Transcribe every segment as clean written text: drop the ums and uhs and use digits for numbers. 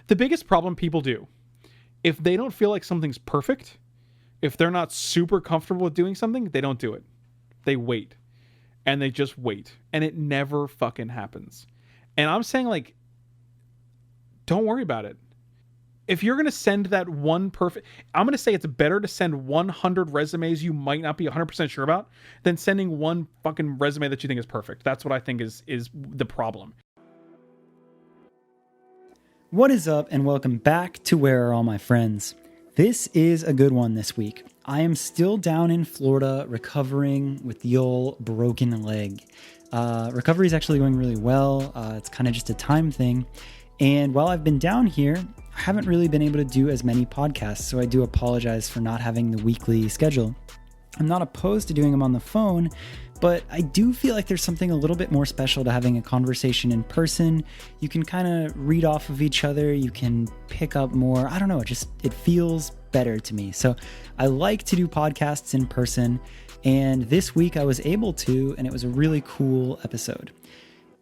The biggest problem people do, if they don't feel like something's perfect, if they're not super comfortable with doing something, they don't do it. They wait. And they just wait. And it never fucking happens. And I'm saying, like, don't worry about it. If you're going to send that one perfect... I'm going to say it's better to send 100 resumes you might not be 100% sure about than sending one fucking resume that you think is perfect. That's what I think is the problem. What is up, and welcome back to Where Are All My Friends? This is a good one this week. I am still down in Florida recovering with the old broken leg. Recovery is actually going really well. It's kind of just a time thing. And while I've been down here, I haven't really been able to do as many podcasts, so I do apologize for not having the weekly schedule. I'm not opposed to doing them on the phone, but I do feel like there's something a little bit more special to having a conversation in person. You can kind of read off of each other. You can pick up more. I don't know. It feels better to me. So I like to do podcasts in person. And this week I was able to, and it was a really cool episode.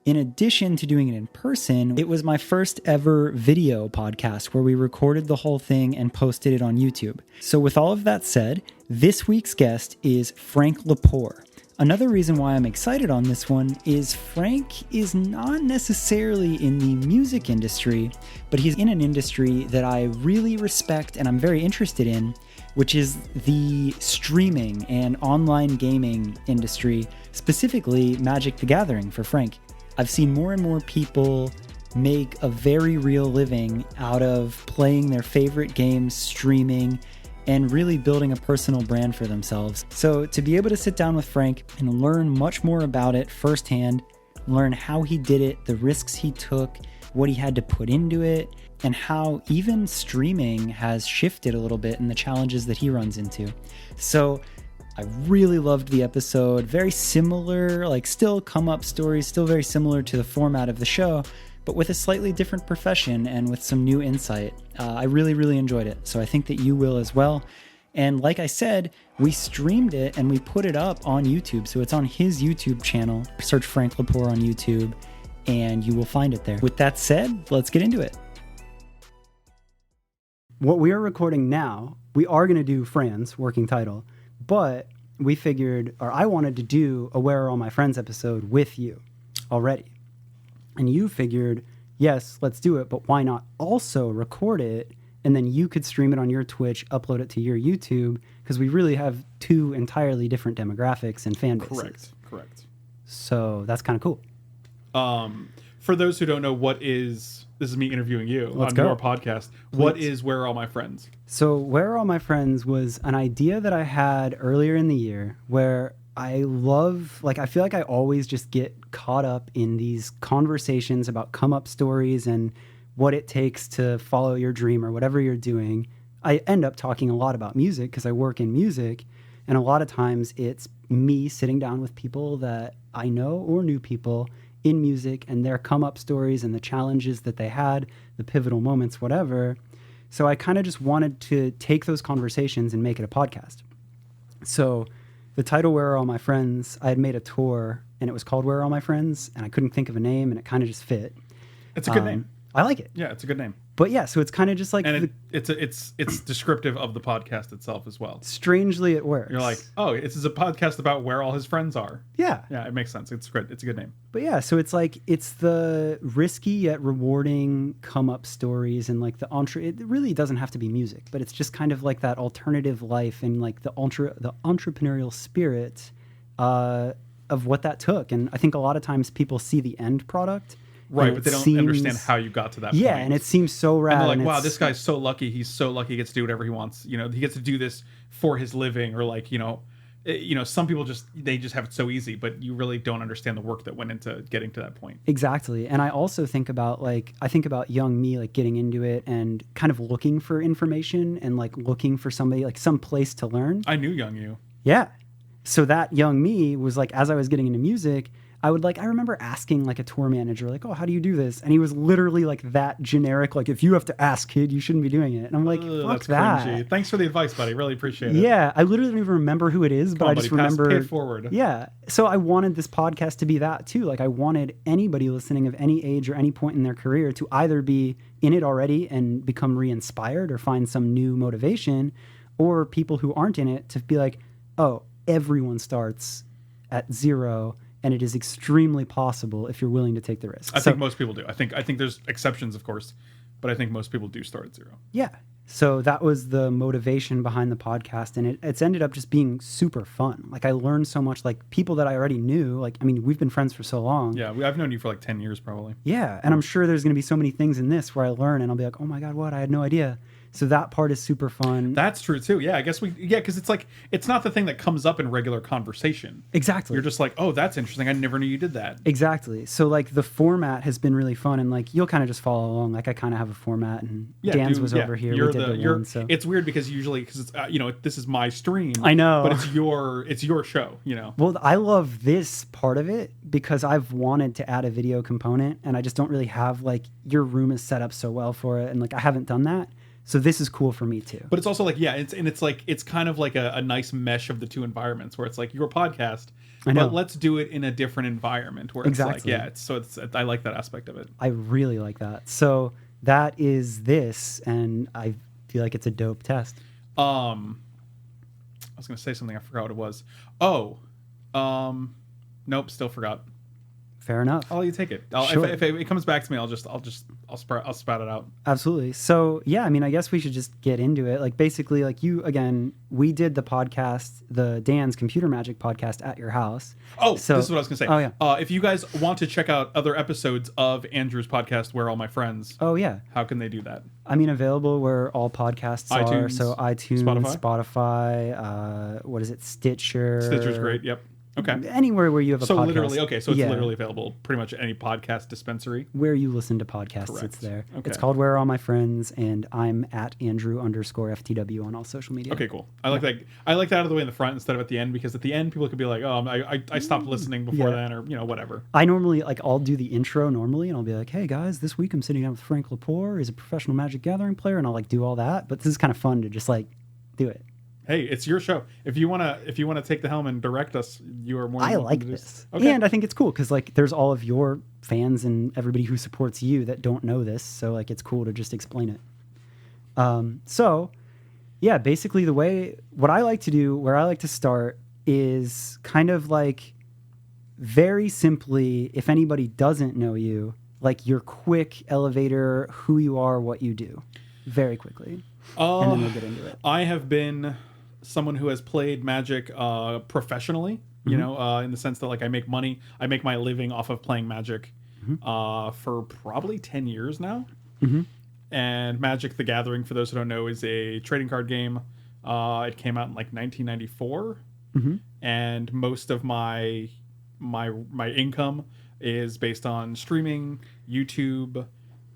In addition to doing it in person, it was my first ever video podcast where we recorded the whole thing and posted it on YouTube. So with all of that said, this week's guest is Frank Lepore. Another reason why I'm excited on this one is Frank is not necessarily in the music industry, but he's in an industry that I really respect and I'm very interested in, which is the streaming and online gaming industry, specifically Magic the Gathering for Frank. I've seen more and more people make a very real living out of playing their favorite games, streaming, and really building a personal brand for themselves. So to be able to sit down with Frank and learn much more about it firsthand, learn how he did it, the risks he took, what he had to put into it, and how even streaming has shifted a little bit and the challenges that he runs into. So I really loved the episode. Very similar, like still come up stories, still very similar to the format of the show, but with a slightly different profession and with some new insight. I really, really enjoyed it. So I think that you will as well. And like I said, we streamed it and we put it up on YouTube. So it's on his YouTube channel. Search Frank Lepore on YouTube and you will find it there. With that said, let's get into it. What we are recording now, we are going to do Fran's working title, but we figured, or I wanted to do a Where Are All My Friends episode with you already. And you figured, yes, let's do it, but why not also record it and then you could stream it on your Twitch, upload it to your YouTube, because we really have two entirely different demographics and fan bases. Correct. So that's kind of cool. For those who don't know, this is me interviewing you on your podcast. Please. What is Where Are All My Friends? So Where Are All My Friends was an idea that I had earlier in the year where I feel like I always just get caught up in these conversations about come up stories and what it takes to follow your dream or whatever you're doing. I end up talking a lot about music because I work in music. And a lot of times it's me sitting down with people that I know or new people in music and their come up stories and the challenges that they had, the pivotal moments, whatever. So I kind of just wanted to take those conversations and make it a podcast. So the title, Where Are All My Friends, I had made a tour and it was called Where Are All My Friends, and I couldn't think of a name and it kind of just fit. It's a good name. I like it. Yeah, it's a good name. But yeah, so it's kind of just like... And it's descriptive of the podcast itself as well. Strangely, it works. You're like, oh, this is a podcast about where all his friends are. Yeah. Yeah, it makes sense. It's great. It's a good name. But yeah, so it's like, it's the risky yet rewarding come up stories and like it really doesn't have to be music, but it's just kind of like that alternative life and like the entrepreneurial spirit of what that took. And I think a lot of times people see the end product. Right, but they don't understand how you got to that point. Yeah, and it seems so rad. And they're like, wow, this guy's so lucky. He's so lucky he gets to do whatever he wants. You know, he gets to do this for his living, or like, some people they just have it so easy, but you really don't understand the work that went into getting to that point. Exactly. And I also think about young me, like getting into it and kind of looking for information and like looking for somebody, like some place to learn. I knew young you. Yeah. So that young me was like, as I was getting into music, I remember asking like a tour manager, like, oh, how do you do this? And he was literally like that generic, like, if you have to ask, kid, you shouldn't be doing it. And I'm like, fuck that's that. cringy. Thanks for the advice, buddy. Really appreciate it. Yeah, I literally don't even remember who it is, but on, I just buddy, remember. pay it forward. Yeah. So I wanted this podcast to be that too. Like I wanted anybody listening of any age or any point in their career to either be in it already and become re-inspired or find some new motivation, or people who aren't in it to be like, oh, everyone starts at zero. And it is extremely possible if you're willing to take the risk. I think most people do. I think there's exceptions, of course, but I think most people do start at zero. Yeah. So that was the motivation behind the podcast, and it's ended up just being super fun. Like I learned so much, like people that I already knew. Like I mean, we've been friends for so long. Yeah, I've known you for like 10 years probably. Yeah, and I'm sure there's going to be so many things in this where I learn, and I'll be like, oh my god, what? I had no idea. So that part is super fun. That's true too. Yeah, I guess because it's like it's not the thing that comes up in regular conversation. Exactly. You're just like, oh, that's interesting. I never knew you did that. Exactly. So like the format has been really fun, and like you'll kind of just follow along. Like I kind of have a format, and Dan's was over here. We did the one, so it's weird because usually it's this is my stream. I know, but it's your show. Well, I love this part of it because I've wanted to add a video component, and I just don't really have like your room is set up so well for it, and like I haven't done that. So this is cool for me too. But it's also like, yeah, it's kind of like a nice mesh of the two environments where it's like your podcast, but let's do it in a different environment where it's like, yeah, I like that aspect of it. I really like that. So that is this, and I feel like it's a dope test. I was going to say something. I forgot what it was. Oh, nope. Still forgot. Fair enough. I'll let you take it. Sure. If it comes back to me, I'll spout it out. Absolutely. So yeah, I mean, I guess we should just get into it. Like basically, like we did the podcast, the Dan's Computer Magic podcast at your house. Oh, so this is what I was gonna say. Oh yeah. If you guys want to check out other episodes of Andrew's podcast, Where Are All My Friends? Oh yeah. How can they do that? I mean, available where all podcasts are. So iTunes, Spotify, what is it? Stitcher. Stitcher's great. Yep. Okay. Anywhere where you have a podcast. So it's literally available pretty much any podcast dispensary. Where you listen to podcasts, Correct. It's there. Okay. It's called Where Are All My Friends, and I'm at Andrew_FTW on all social media. Okay, cool. I like that. I like that out of the way in the front instead of at the end, because at the end people could be like, oh, I stopped listening before then, or whatever. I normally I'll do the intro normally, and I'll be like, hey guys, this week I'm sitting down with Frank Lepore. He's a professional Magic Gathering player, and I'll do all that. But this is kind of fun to just do it. Hey, it's your show. If you wanna take the helm and direct us, you are more than welcome like to this. Okay. And I think it's cool because there's all of your fans and everybody who supports you that don't know this, so it's cool to just explain it. So yeah, basically what I like to do, where I like to start, is kind of very simply, if anybody doesn't know you, your quick elevator, who you are, what you do, very quickly, and then we'll get into it. I have been someone who has played Magic professionally, in the sense that I make money. I make my living off of playing Magic for probably 10 years now. Mm-hmm. And Magic the Gathering, for those who don't know, is a trading card game. It came out in 1994. Mm-hmm. And most of my income is based on streaming, YouTube,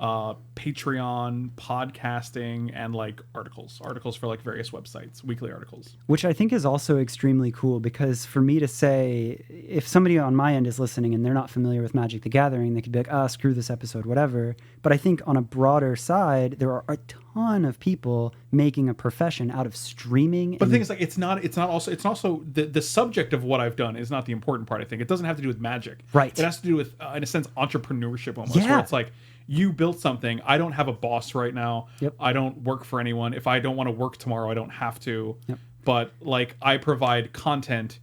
Patreon, podcasting, and articles for various websites, weekly articles. Which I think is also extremely cool, because for me to say, if somebody on my end is listening and they're not familiar with Magic the Gathering, they could be like, screw this episode, whatever. But I think on a broader side, there are a ton of people making a profession out of streaming. But the thing is, it's also the subject of what I've done is not the important part. I think it doesn't have to do with Magic. Right. It has to do with, in a sense, entrepreneurship almost. Yeah. Where it's you built something. I don't have a boss right now. Yep. I don't work for anyone. If I don't want to work tomorrow, I don't have to. Yep. But I provide content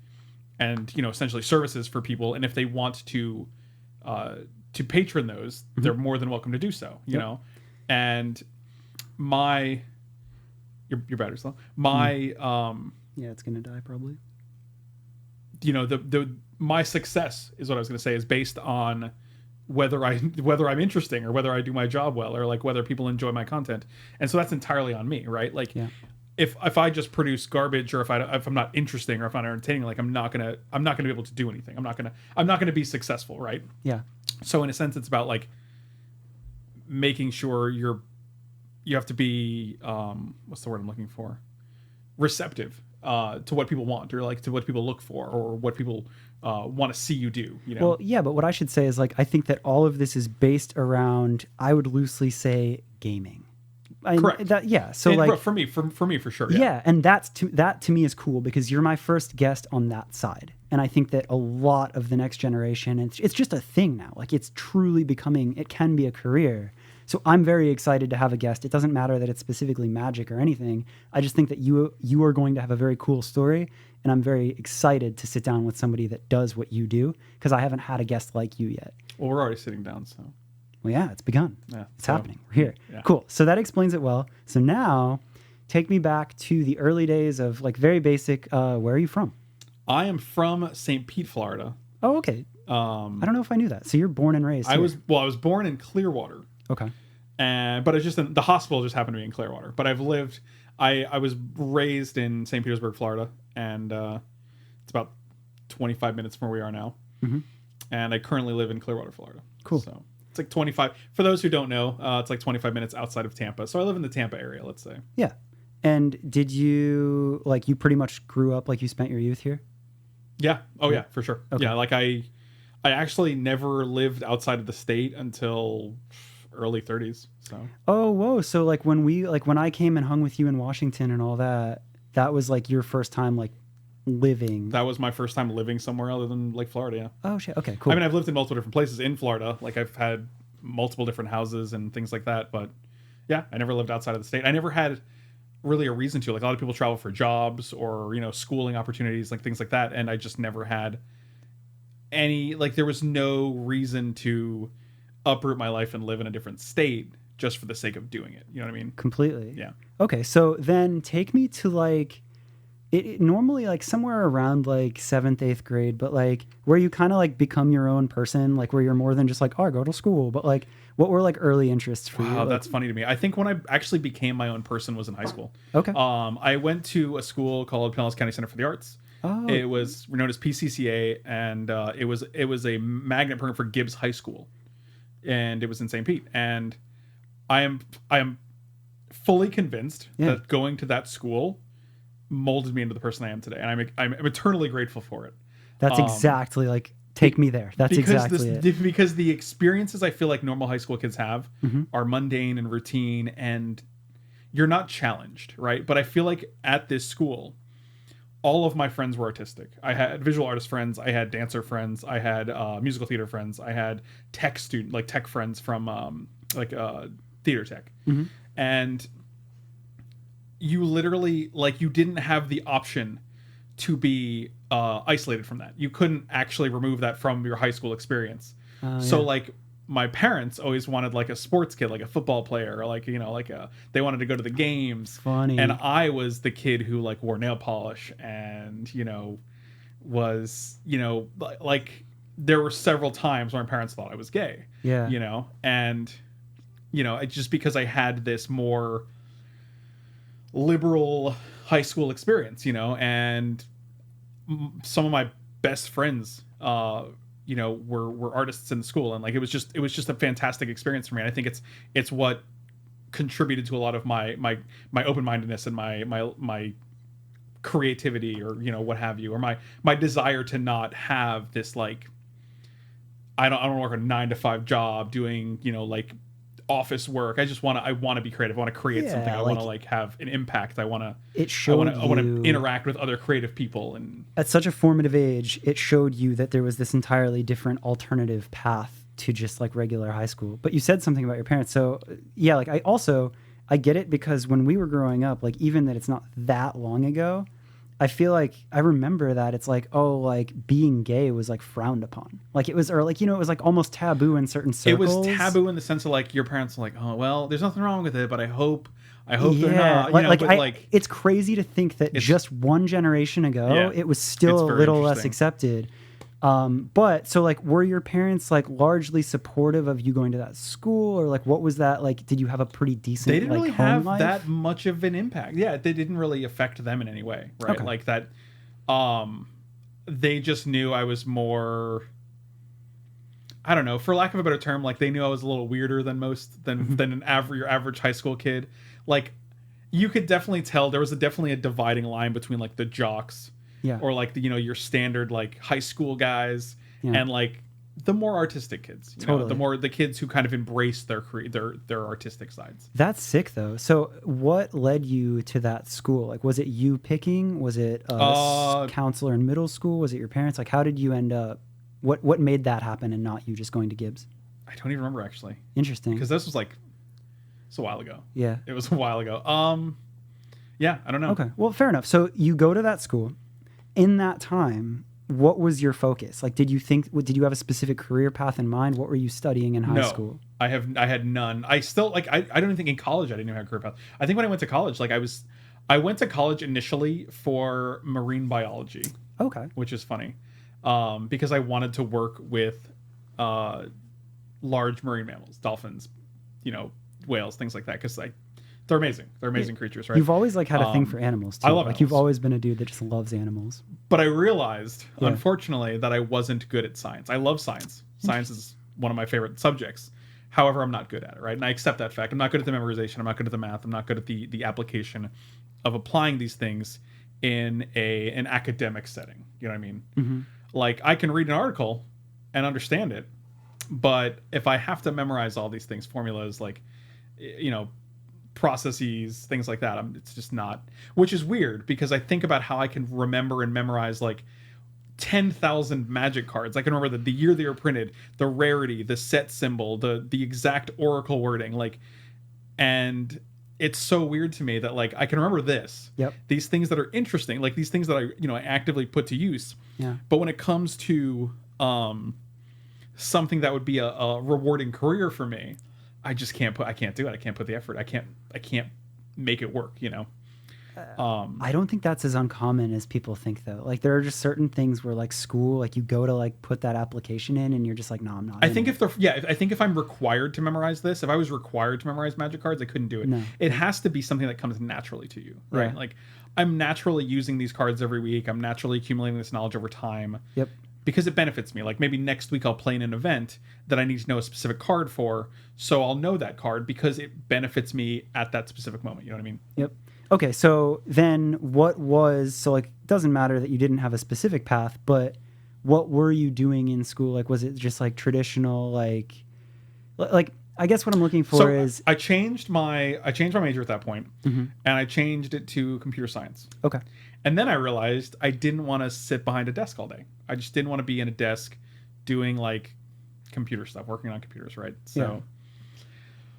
and essentially services for people, and if they want to patron those, mm-hmm. they're more than welcome to do so. You know, and your battery's low. Yeah, it's gonna die probably. My success is what I was gonna say is based on whether I'm interesting, or whether I do my job well, or whether people enjoy my content. And so that's entirely on me, right? If I just produce garbage, or if I'm not interesting, or if I'm not entertaining, I'm not gonna be able to do anything. I'm not gonna be successful, right? Yeah. So in a sense, it's about making sure you have to be what's the word I'm looking for? Receptive to what people want, or like to what people look for, or what people want to see you do. You know. Well, yeah, but what I should say is like I think that all of this is based around, I would loosely say, gaming. Correct. Yeah. So And, like bro, for me, for sure. yeah, and that to me is cool because you're my first guest on that side, and I think that a lot of the next generation, it's just a thing now. Like it's truly becoming, it can be a career. So I'm very excited to have a guest. It doesn't matter that it's specifically Magic or anything. I just think that you are going to have a very cool story, and I'm very excited to sit down with somebody that does what you do because I haven't had a guest like you yet. Well, we're already sitting down, so. Well, yeah, it's begun. Yeah, it's happening. We're here. Yeah. Cool. So that explains it well. So now, take me back to the early days of like very basic. Where are you from? I am from St. Pete, Florida. Oh, okay. I don't know if I knew that. So you're born and raised. I here. was born in Clearwater, Okay. but it's just the hospital just happened to be in Clearwater. But I was raised in St. Petersburg, Florida, and it's about 25 minutes from where we are now. Mm-hmm. And I currently live in Clearwater, Florida. Cool. So it's like 25. For those who don't know, it's like 25 minutes outside of Tampa. So I live in the Tampa area, let's say. Yeah. And did you like you pretty much grew up like you spent your youth here? Yeah. Oh yeah, for sure. Okay. Yeah, like I actually never lived outside of the state until early 30s. So. Oh, whoa. So like when I came and hung with you in Washington and all that, that was like your first time like living. That was my first time living somewhere other than like Florida. Yeah. Oh shit. Okay, cool. I mean, I've lived in multiple different places in Florida. Like I've had multiple different houses and things like that. But yeah, I never lived outside of the state. I never had really a reason to. Like a lot of people travel for jobs or, you know, schooling opportunities, like things like that. And I just never had any, like there was no reason to uproot my life and live in a different state just for the sake of doing it. You know what I mean? Completely. Yeah. Okay, so then take me to like it normally like somewhere around like 7th, 8th grade, but like where you kind of like become your own person, like where you're more than just like, oh, I go to school, but like what were like early interests for you? Wow, Like, that's funny to me. I think when I actually became my own person was in high school. okay. I went to a school called Pinellas County Center for the Arts. Oh. It was known as PCCA, and it was a magnet program for Gibbs High School, and it was in St. Pete. And I am fully convinced that going to that school molded me into the person I am today, and I'm eternally grateful for it. That's exactly like take me there. That's exactly it. Because the experiences I feel like normal high school kids have Mm-hmm. are mundane and routine, and you're not challenged, right? But I feel like at this school, all of my friends were artistic. I had visual artist friends, I had dancer friends, I had musical theater friends, I had tech friends from theater tech, Mm-hmm. and you literally like you didn't have the option to be isolated from that. You couldn't actually remove that from your high school experience. So like my parents always wanted like a sports kid, like a football player, or like, you know, like they wanted to go to the games. Funny. And I was the kid who like wore nail polish and, you know, was, you know, like there were several times where my parents thought I was gay. Yeah. You know, and, you know, it's just because I had this more liberal high school experience, you know, and some of my best friends, you know, were artists in school, and like it was just a fantastic experience for me. And I think it's what contributed to a lot of my open-mindedness and my creativity, or, you know, what have you, or my desire to not have this like I don't work a 9-to-5 job doing, you know, like office work. I want to be creative. I want to create something. I want to like have an impact. I want to interact with other creative people. And at such a formative age, it showed you that there was this entirely different alternative path to just like regular high school. But you said something about your parents. So yeah, like I get it, because when we were growing up, like even that it's not that long ago, I feel like I remember that it's like, oh, like being gay was like frowned upon. Like it was, or like, you know, it was like almost taboo in certain circles. It was taboo in the sense of like your parents are like, oh, well, there's nothing wrong with it, but I hope they're not. You know, it's crazy to think that just one generation ago, it was still a little less accepted. But so like, were your parents like largely supportive of you going to that school, or like, what was that like? Did you have a pretty decent? They didn't like, really home have life? that much of an impact. Yeah, they didn't really affect them in any way, right? Okay. Like that. They just knew I was more. I don't know, for lack of a better term, like they knew I was a little weirder than your average high school kid. Like, you could definitely tell there was definitely a dividing line between like the jocks, Yeah. or like the, your standard like high school guys, Yeah. and like the more artistic kids. The kids who kind of embrace their artistic sides. That's sick though. So what led you to that school? Like, was it you picking? Was it a counselor in middle school? Was it your parents? Like, how did you end up? What made that happen and not you just going to Gibbs? I don't even remember actually. Interesting. Because this was like, it's a while ago. Yeah. It was a while ago. Yeah, I don't know. Okay. Well, fair enough. So you go to that school. In that time, what was your focus? Like, did you have a specific career path in mind? What were you studying in high school? I had none. I still like, I don't even think in college I didn't even have a career path. I think when I went to college, like I went to college initially for marine biology. Okay. Which is funny. Because I wanted to work with large marine mammals, dolphins, whales, things like that. Because they're amazing. They're amazing creatures, right? You've always like had a thing for animals too. I love like animals. You've always been a dude that just loves animals. But I realized, unfortunately, that I wasn't good at science. I love science. Science is one of my favorite subjects. However, I'm not good at it, right? And I accept that fact. I'm not good at the memorization. I'm not good at the math. I'm not good at the application of applying these things in an academic setting. You know what I mean? Mm-hmm. Like, I can read an article and understand it, but if I have to memorize all these things, formulas, like, processes, things like that, it's just not, which is weird because I think about how I can remember and memorize like 10,000 magic cards. I can remember the year they were printed, the rarity, the set symbol, the exact oracle wording, like, and it's so weird to me that like I can remember this. Yep. These things that are interesting, like these things that I actively put to use. Yeah. But when it comes to something that would be a rewarding career for me, I can't do it. I can't put the effort. I can't make it work, I don't think that's as uncommon as people think though. Like there are just certain things where like school, like you go to like put that application in and you're just like, no, I'm not. I think if I'm required to memorize this, if I was required to memorize magic cards, I couldn't do it. No. It has to be something that comes naturally to you, right? Yeah. Like I'm naturally using these cards every week. I'm naturally accumulating this knowledge over time. Yep. Because it benefits me. Like maybe next week I'll play in an event that I need to know a specific card for, so I'll know that card because it benefits me at that specific moment. You know what I mean? Yep. Okay, so then it doesn't matter that you didn't have a specific path, but what were you doing in school? Like, was it just like traditional, like I guess what I'm looking for is I changed my major at that point, and I changed it to computer science. Okay. And then I realized I didn't want to sit behind a desk all day. I just didn't want to be in a desk doing like computer stuff, working on computers, right? So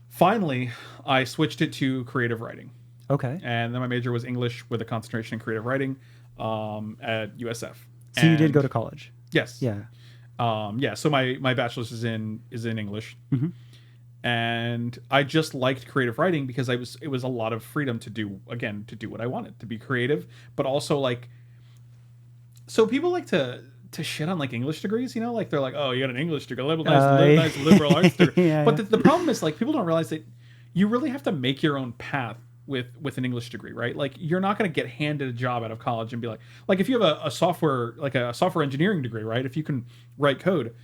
finally, I switched it to creative writing. Okay. And then my major was English with a concentration in creative writing at USF. So you did go to college? Yes. Yeah. So my bachelor's is in English. Mm-hmm. And I just liked creative writing because it was a lot of freedom to do what I wanted, to be creative, but also like, so people like to shit on like English degrees, like they're like, oh, you got an English degree, nice liberal arts degree. But the problem is like people don't realize that you really have to make your own path with an English degree, right? Like you're not going to get handed a job out of college and be like if you have a software engineering degree, right? If you can write code,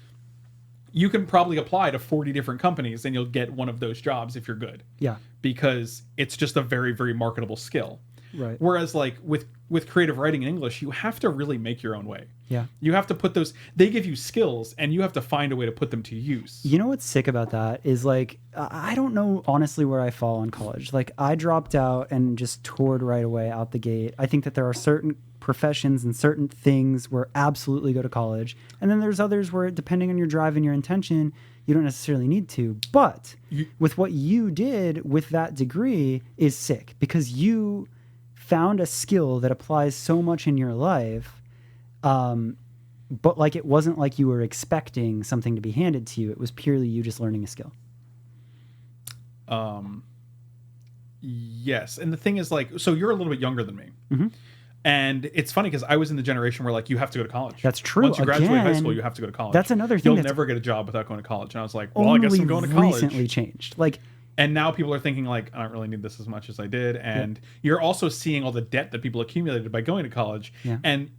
you can probably apply to 40 different companies and you'll get one of those jobs if you're good. Yeah. Because it's just a very, very marketable skill. Right. Whereas like with creative writing in English, you have to really make your own way. Yeah. You have to put they give you skills and you have to find a way to put them to use. You know what's sick about that is like, I don't know honestly where I fall in college. Like I dropped out and just toured right away out the gate. I think that there are certain professions and certain things where absolutely go to college. And then there's others where depending on your drive and your intention, you don't necessarily need to. But with what you did with that degree is sick because you found a skill that applies so much in your life. But like, it wasn't like you were expecting something to be handed to you. It was purely you just learning a skill. Yes. And the thing is like, so you're a little bit younger than me. Mm-hmm. And it's funny because I was in the generation where like you have to go to college. That's true. Once you graduate high school, you have to go to college. That's another thing. You'll never get a job without going to college. And I was like, well, I guess I'm going to college. Recently changed. Like, and now people are thinking like, I don't really need this as much as I did. And you're also seeing all the debt that people accumulated by going to college. Yeah. And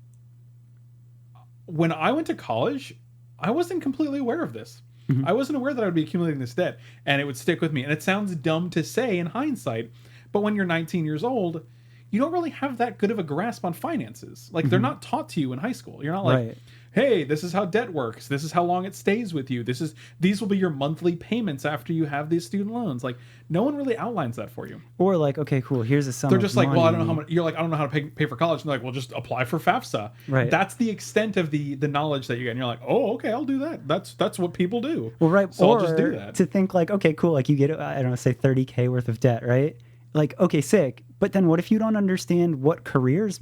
when I went to college, I wasn't completely aware of this. Mm-hmm. I wasn't aware that I would be accumulating this debt and it would stick with me. And it sounds dumb to say in hindsight, But when you're 19 years old, you don't really have that good of a grasp on finances. Like they're not taught to you in high school. You're not like, Right. hey, this is how debt works. This is how long it stays with you. These will be your monthly payments after you have these student loans. Like no one really outlines that for you. Or like, okay, cool. Here's a sum. They're of just like, well, I don't know how money. much. You're like, I don't know how to pay for college. And they're like, well, just apply for FAFSA. Right. That's the extent of the knowledge that you get. And you're like, oh, okay, I'll do that. That's what people do. Well, right. So or I'll just do that. to think like, okay, cool. Like you get, I don't know, say $30K worth of debt, right? Like, okay, sick. But then what if you don't understand what careers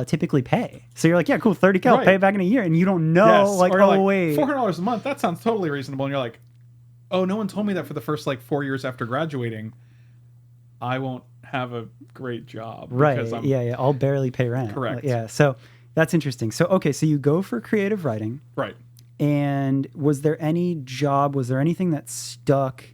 typically pay? So you're like, yeah, cool, 30K, I'll Right. pay it back in a year. And you don't know, Yes. like, Or oh, like, wait. $400 a month. That sounds totally reasonable. And you're like, oh, no one told me that for the first like 4 years after graduating, I won't have a great job. Right. Because I'm, Yeah. I'll barely pay rent. Correct. Yeah. So that's interesting. So, okay, so you go for creative writing. Right. And was there any job, was there anything that stuck?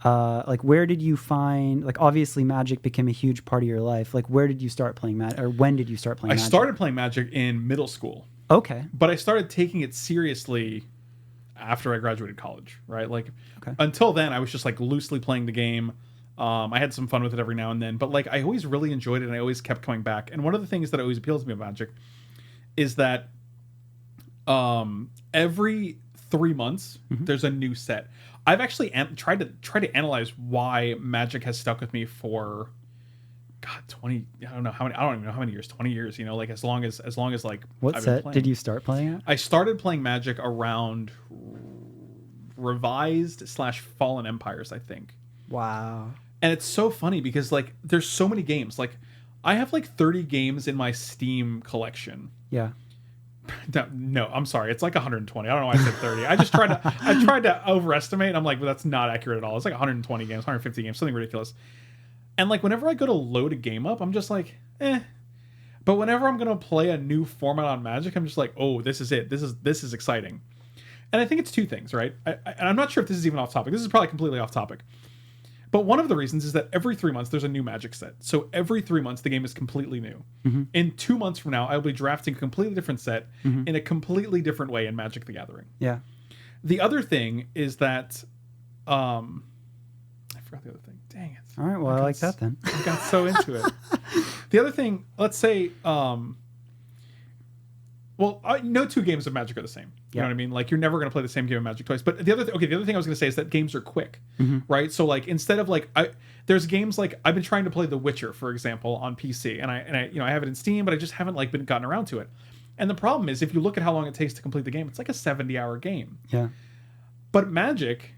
Like where did you find, like obviously Magic became a huge part of your life. Like where did you start playing Magic, or when did you start playing I Magic? started playing Magic in middle school, Okay. but I started taking it seriously after I graduated college, right? Like Okay. until then I was just like loosely playing the game. I had some fun with it every now and then, but like I always really enjoyed it and I always kept coming back. And one of the things that always appeals to me about Magic is that every 3 months there's a new set. I've actually tried to analyze why Magic has stuck with me for 20, I don't even know how many years, 20 years, you know, like as long as like What I've been set playing. did you start playing at? I started playing Magic around Revised / Fallen Empires, I think. Wow. And it's so funny because like there's so many games. Like I have like 30 games in my Steam collection. Yeah. No, I'm sorry. It's like 120. I don't know why I said 30. I tried to overestimate. I'm like, well, that's not accurate at all. It's like 120 games, 150 games, something ridiculous. And like whenever I go to load a game up, I'm just like, eh. But whenever I'm gonna play a new format on Magic, I'm just like, oh, this is it. This is exciting. And I think it's two things, right? And I'm not sure if this is even off topic. This is probably completely off topic. But one of the reasons is that every 3 months there's a new Magic set. So every 3 months the game is completely new. In 2 months from now, I'll be drafting a completely different set in a completely different way in Magic the Gathering. Yeah. The other thing is that I forgot the other thing. Dang it. All right. Well, I like that then. I got so into it. The other thing, let's say, no two games of Magic are the same. You know what I mean? Like you're never going to play the same game of Magic twice. But the other thing I was going to say is that games are quick, right? So like instead of like there's games like I've been trying to play The Witcher, for example, on PC, and I have it in Steam, but I just haven't like gotten around to it. And the problem is if you look at how long it takes to complete the game, it's like a 70-hour game. Yeah. But Magic,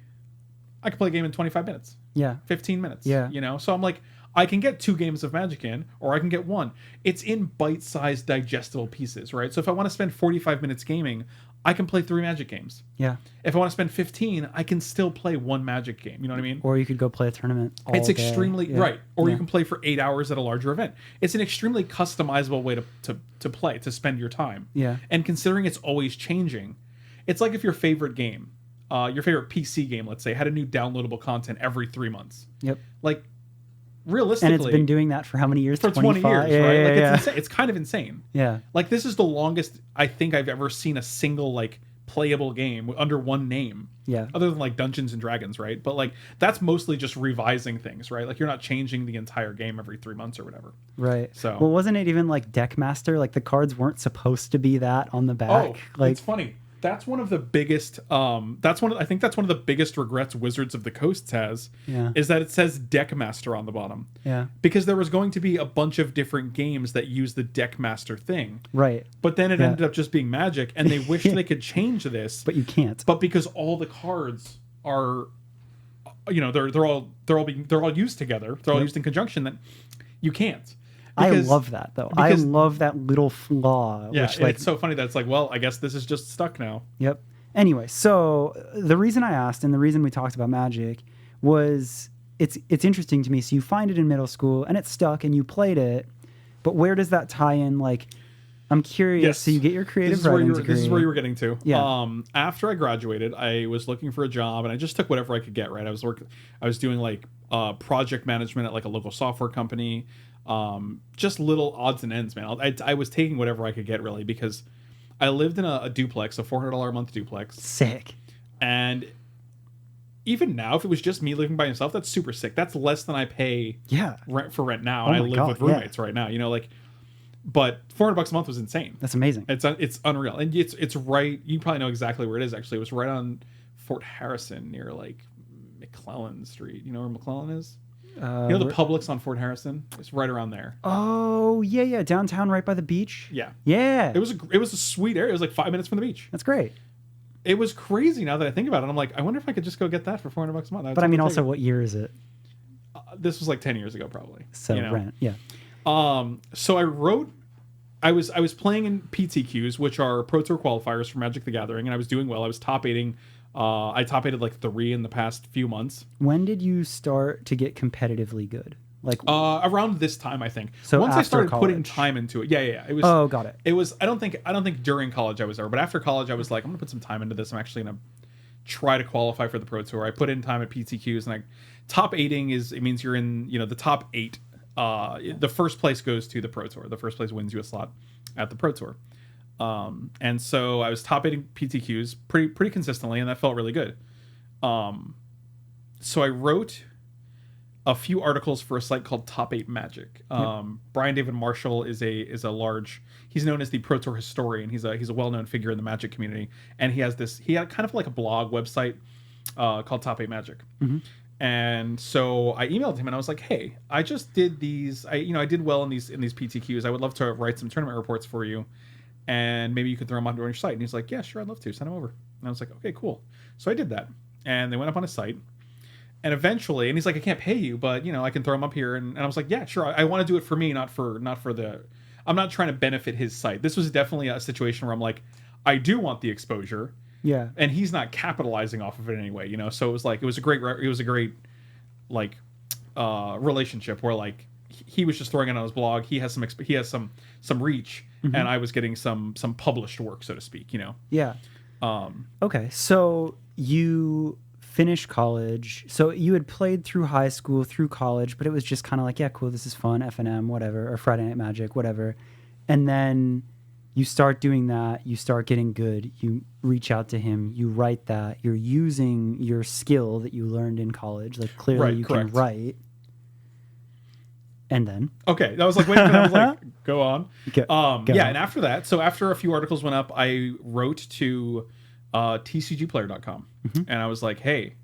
I can play a game in 25 minutes. Yeah. 15 minutes. Yeah. You know? So I'm like, I can get 2 games of Magic in, or I can get 1. It's in bite-sized, digestible pieces, right? So if I want to spend 45 minutes gaming, I can play 3 Magic games. Yeah. If I want to spend 15, I can still play 1 Magic game. You know what I mean? Or you could go play a tournament. It's extremely right. Or Yeah. you can play for 8 hours at a larger event. It's an extremely customizable way to play, to spend your time. Yeah. And considering it's always changing, it's like if your favorite game, your favorite PC game, let's say, had a new downloadable content every 3 months. Yep. Like realistically, And it's been doing that for how many years? for 20 years, Yeah, right? yeah, Like yeah. it's insane. It's kind of insane. Yeah. Like this is the longest I think I've ever seen a single like playable game under one name. Yeah. Other than like Dungeons and Dragons, right? But like that's mostly just revising things, right? Like you're not changing the entire game every 3 months or whatever. Right. So- well, wasn't it even like Deckmaster? Like the cards weren't supposed to be that on the back. Like it's funny. That's one of the biggest. I think that's one of the biggest regrets Wizards of the Coast has. Yeah. Is that it says Deckmaster on the bottom. Yeah. Because there was going to be a bunch of different games that use the Deckmaster thing. Right. But then it ended up just being Magic, and they wished they could change this. But you can't. But because all the cards are, they're all used together. They're all used in conjunction. That you can't. I Because- love that though. I because- love that little flaw. Yeah, which and like it's so funny that it's like, well, I guess this is just stuck now. Yep. Anyway, so the reason I asked and the reason we talked about Magic was it's interesting to me. So you find it in middle school and it's stuck and you played it, but where does that tie in? Like, I'm curious. Yes. So you get your creative This is where writing you were, degree. this is where you were getting to. Yeah. After I graduated, I was looking for a job, and I just took whatever I could get. Right. I was doing like project management at like a local software company. Just little odds and ends, man. I was taking whatever I could get, really, because I lived in a duplex, a $400 a month duplex, Sick. and even now, if it was just me living by myself, that's super sick. That's less than I pay Yeah. rent now, Oh and I my live God, with roommates right now. You know, like, but $400 a month was insane. That's amazing. It's unreal, and it's right. You probably know exactly where it is. Actually, it was right on Fort Harrison near like McClellan Street. You know where McClellan is? You know the Publix on Fort Harrison? It's right around there. Oh, yeah. Downtown right by the beach. Yeah. Yeah. It was a sweet area. It was like 5 minutes from the beach. That's great. It was crazy now that I think about it. I'm like, I wonder if I could just go get that for $400 a month. But I mean, also, what year is it? This was like 10 years ago, probably. So you know? rent, yeah. So I was playing in PTQs, which are Pro Tour qualifiers for Magic the Gathering, and I was doing well. I was top 8ing. I top 8'd like 3 in the past few months. When did you start to get competitively good? Like around this time, I think. So once I after started putting college. time into it, yeah. It was. Oh, got it. It was. I don't think during college I was there, but after college I was like, I'm gonna put some time into this. I'm actually gonna try to qualify for the Pro Tour. I put in time at PTQs, and top 8ing it means you're in the top 8. The first place goes to the Pro Tour. The first place wins you a slot at the Pro Tour. And so I was top 8ing PTQs pretty consistently, and that felt really good. So I wrote a few articles for a site called Top 8 Magic. Brian David Marshall is he's known as the Pro Tour historian. He's a well-known figure in the Magic community, and he had kind of like a blog website called Top 8 Magic. Mm-hmm. And so I emailed him and I was like, hey, I just did these. I did well in these PTQs. I would love to write some tournament reports for you, and maybe you could throw them on your site. And he's like, yeah, sure, I'd love to. Send them over. And I was like, okay, cool. So I did that, and they went up on his site. And eventually, and he's like, I can't pay you, but I can throw them up here. And I was like, yeah, sure. I want to do it for me, not for the. I'm not trying to benefit his site. This was definitely a situation where I'm like, I do want the exposure. Yeah. And he's not capitalizing off of it anyway, So it was a great like relationship where like he was just throwing it on his blog. He has some reach, Mm-hmm. and I was getting some published work, so to speak. Yeah. Okay, so you finished college. So you had played through high school, through college, but it was just kind of like, yeah, cool, this is fun, FNM, whatever, or Friday Night Magic, whatever. And then you start doing that, you start getting good, you reach out to him, you write that, you're using your skill that you learned in college, like clearly Right, you correct. can write. And then? Okay, that was like, wait a minute, I was like, go on. Go on. And after that, so after a few articles went up, I wrote to tcgplayer.com, and I was like, hey,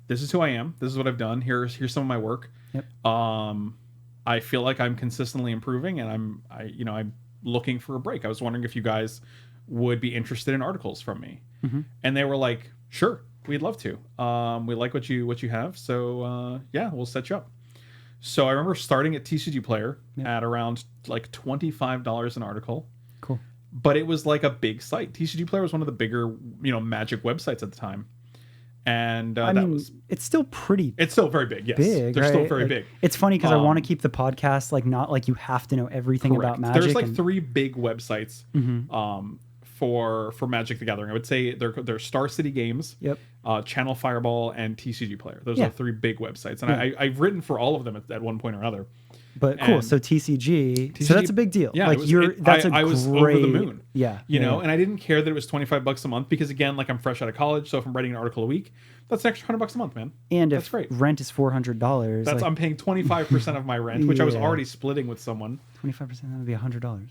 this is who I am, this is what I've done, here's some of my work. Yep. I feel like I'm consistently improving, and I'm looking for a break. I was wondering if you guys would be interested in articles from me. And they were like, sure, we'd love to. We like what you have, so yeah, we'll set you up. So I remember starting at TCG Player at around like $25 an article. Cool. But it was like a big site. TCG Player was one of the bigger, Magic websites at the time. And I mean, it's still pretty it's still very big, yes. big. They're still right? very Like, big. It's funny because I want to keep the podcast like not like you have to know everything about Magic. There's like 3 big websites for Magic the Gathering. I would say they're Star City Games, Channel Fireball, and TCG Player. Those are 3 big websites, and I've written for all of them at one point or another. But cool, so TCG, so that's a big deal. Yeah, like I was over the moon. Yeah, and I didn't care that it was $25 a month because again, like I'm fresh out of college, so if I'm writing an article a week, that's an extra $100 a month, man. And that's if great. Rent is $400, that's I'm paying 25% of my rent, which I was already splitting with someone. 25%, that would be $100.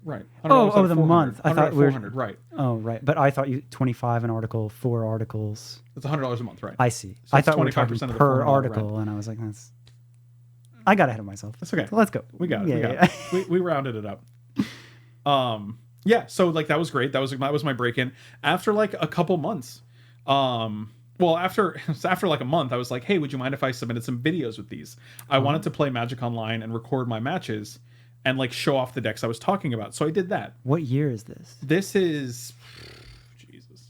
Right. Oh, the month. I thought we were 400, right. Oh, right. But I thought you 25 an article, 4 articles. It's $100 a month, right? I see. So I thought we were 25% talking of the per $400 article, rent. and I was like, that's. I got ahead of myself. That's okay. So let's go. We got it. We rounded it up. Yeah. So like that was great. That was my break in. After like a couple months, after like a month, I was like, hey, would you mind if I submitted some videos with these? I wanted to play Magic Online and record my matches and like show off the decks I was talking about. So I did that. What year is this? This is Jesus.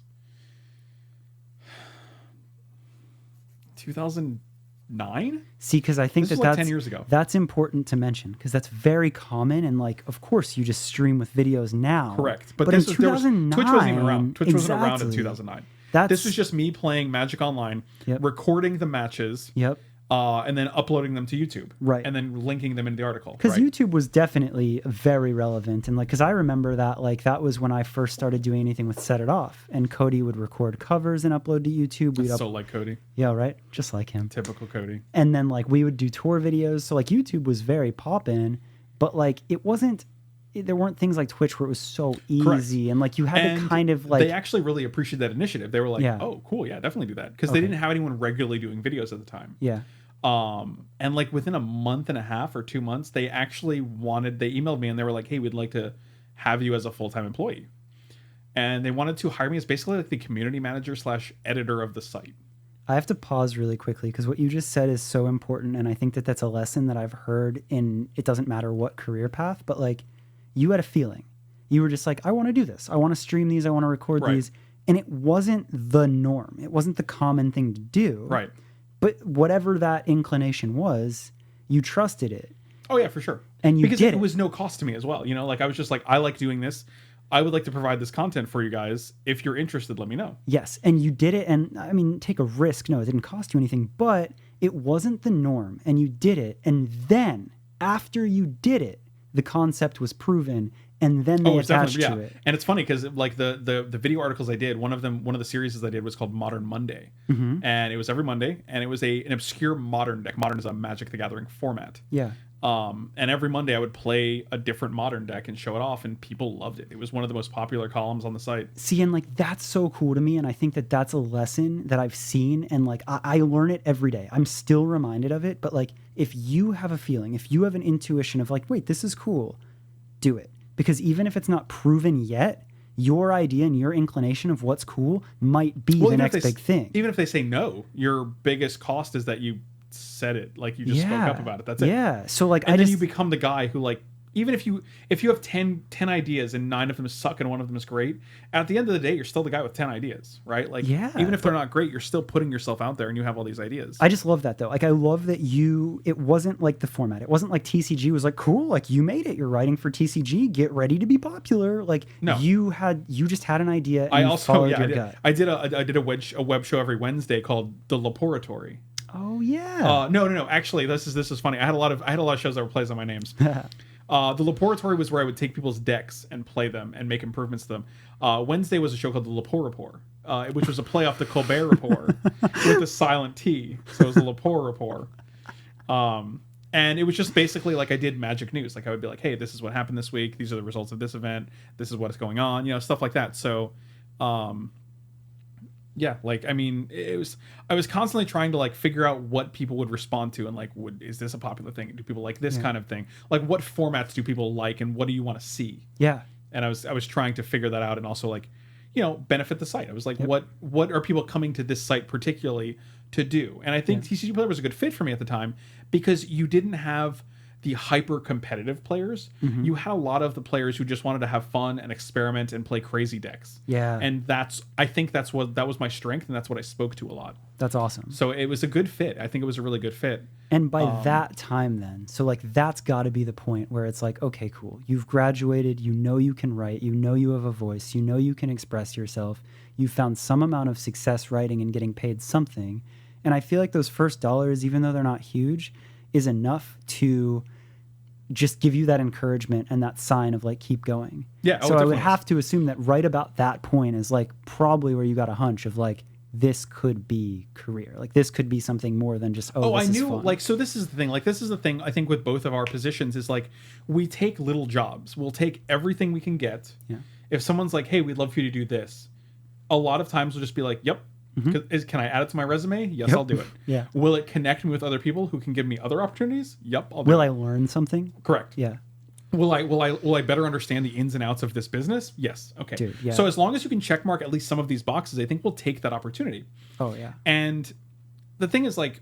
2009? See, because I think This is that's like 10 years ago. That's important to mention because that's very common, and like, of course, you just stream with videos now. Correct, but this in was, 2009, Twitch wasn't even around. Twitch wasn't around in exactly. 2009. This was just me playing Magic Online, recording the matches, and then uploading them to YouTube, Right. and then linking them in the article. Because Right. YouTube was definitely very relevant. And like, because I remember that, like, that was when I first started doing anything with Set It Off. And Cody would record covers and upload to YouTube. We'd So like Cody, yeah, right. Just like him. typical Cody. And then like we would do tour videos. So like YouTube was very poppin', but like it wasn't, there weren't things like Twitch where it was so easy. Correct. And like you had And to kind of like, they actually really appreciated that initiative. They were like, Yeah. "Oh, cool, yeah, definitely do that," because they didn't have anyone regularly doing videos at the time. yeah. And like within a month and a half or 2 months, they actually they emailed me and they were like, "Hey, we'd like to have you as a full-time employee," and they wanted to hire me as basically like the community manager / editor of the site. I have to pause really quickly because what you just said is so important. And I think that that's a lesson that I've heard in, it doesn't matter what career path, but like you had a feeling. You were just like, I want to do this. I want to stream these. I want to record Right. these. And it wasn't the norm. It wasn't the common thing to do. Right. But whatever that inclination was, you trusted it. Oh yeah, for sure. And you because did it it. was no cost to me as well. You know, like I was just like, I like doing this. I would like to provide this content for you guys. If you're interested, let me know. Yes. And you did it. And I mean, take a risk. No, it didn't cost you anything, but it wasn't the norm. And you did it. And then after you did it, the concept was proven. And then they It's attached definitely, to it. And it's funny because like the video articles I did, one of the series I did was called Modern Monday, Mm-hmm. and it was every Monday, and it was an obscure modern deck. Modern is a Magic the Gathering format. Yeah. And every Monday I would play a different modern deck and show it off, and people loved it. It was one of the most popular columns on the site. See, and like that's so cool to me. And I think that that's a lesson that I've seen. And like I learn it every day. I'm still reminded of it. But like if you have a feeling, if you have an intuition of like, wait, this is cool, do it. Because even if it's not proven yet, your idea and your inclination of what's cool might be the even if next they big thing. Even if they say no, your biggest cost is that you said it, like you just spoke up about it. That's it. Yeah. So like And then you become the guy who like, even if you have 10 ideas and 9 of them suck and 1 of them is great, at the end of the day, you're still the guy with 10 ideas, right? Like, Yeah, even if they're not great, you're still putting yourself out there and you have all these ideas. I just love that though. Like I love that it wasn't like the format. It wasn't like TCG was like, cool, like you made it. You're writing for TCG. Get ready to be popular. Like No. you just had an idea and I you also, followed yeah, your gut. I did a web show every Wednesday called The Lepore. Oh yeah. No. Actually, this is funny. I had a lot of shows that were plays on my names. The Laboratory was where I would take people's decks and play them and make improvements to them. Wednesday was a show called the Lepore Report, which was a play off the Colbert Report with a silent T. So it was the Lepore Report. And it was just basically like I did Magic News. Like I would be like, hey, this is what happened this week. These are the results of this event. This is what's going on. You know, stuff like that. So, yeah, like I mean, I was constantly trying to like figure out what people would respond to and like, is this a popular thing? Do people like this kind of thing? Like, what formats do people like, and what do you want to see? Yeah. And I was trying to figure that out, and also like, you know, benefit the site. I was like, what are people coming to this site particularly to do? And I think TCG Player was a good fit for me at the time because you didn't have the hyper competitive players. You had a lot of the players who just wanted to have fun and experiment and play crazy decks. Yeah. And I think that was my strength, and that's what I spoke to a lot. That's awesome. So it was a good fit. I think it was a really good fit. And by that time then, so like that's got to be the point where it's like, okay, cool. You've graduated, you know you can write, you know you have a voice, you know you can express yourself. You found some amount of success writing and getting paid something. And I feel like those first dollars, even though they're not huge, is enough to just give you that encouragement and that sign of like keep going. Yeah. So I would have to assume that right about that point is like probably where you got a hunch of like this could be career. Like this could be something more than just I this is knew fun. like so this is the thing. Like this is the thing I think with both of our positions is like we take little jobs. We'll take everything we can get. Yeah. If someone's like, "Hey, we'd love for you to do this." A lot of times we'll just be like, "Yep." Can I add it to my resume? Yes, I'll do it. Yeah. Will it connect me with other people who can give me other opportunities? Yep, I'll do Will it. I learn something? Correct. Yeah. Will I better understand the ins and outs of this business? Yes. Okay. Dude, yeah. So as long as you can check mark at least some of these boxes, I think we'll take that opportunity. Oh yeah. And the thing is like,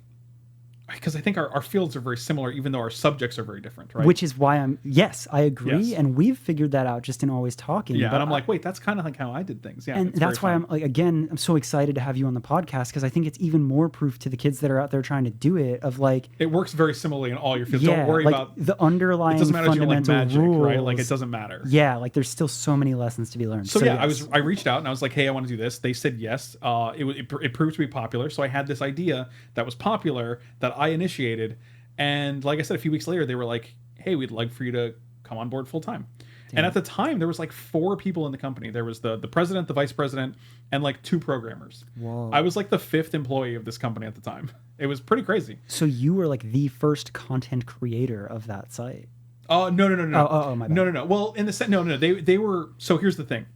because I think our fields are very similar, even though our subjects are very different, right? Which is why I agree. Yes. And we've figured that out just in always talking. Yeah, but and I'm like, wait, that's kind of like how I did things. Yeah, and it's that's very why fun. I'm like, again, I'm so excited to have you on the podcast because I think it's even more proof to the kids that are out there trying to do it of like, It works very similarly in all your fields. yeah, Don't worry like about the underlying it. Doesn't matter if you don't like fundamental magic, rules. right? Like it doesn't matter. Yeah, like there's still so many lessons to be learned. So yeah, yes. I reached out and I was like, hey, I want to do this. They said yes. It proved to be popular. So I had this idea that was popular that that I initiated. And like I said, a few weeks later, they were like, hey, we'd like for you to come on board full time. And at the time, there was like 4 people in the company. There was the president, the vice president, and like 2 programmers. Whoa. I was like the 5th employee of this company at the time. It was pretty crazy. So you were like the first content creator of that site. Oh, no. Oh, my bad. No. Well, in the set, no. They were. So here's the thing.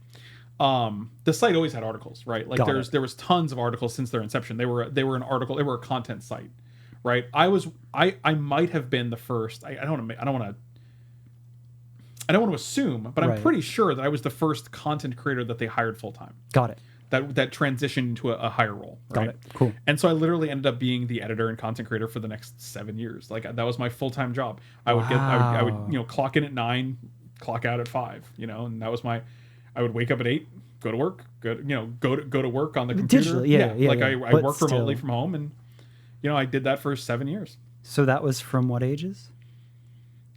The site always had articles, right? Like there was tons of articles since their inception. They were a content site, right? I might have been the first. I don't want to assume, but I'm Right. pretty sure that I was the first content creator that they hired full time. Got it. That transitioned into a higher role. Right? Got it. Cool. And so I literally ended up being the editor and content creator for the next 7 years. Like that was my full time job. I would clock in at 9, clock out at 5. And that was I would wake up at 8, go to work, go to work on the computer. Digitally, yeah. I But work remotely still. from home, and I did that for 7 years. So that was from what ages?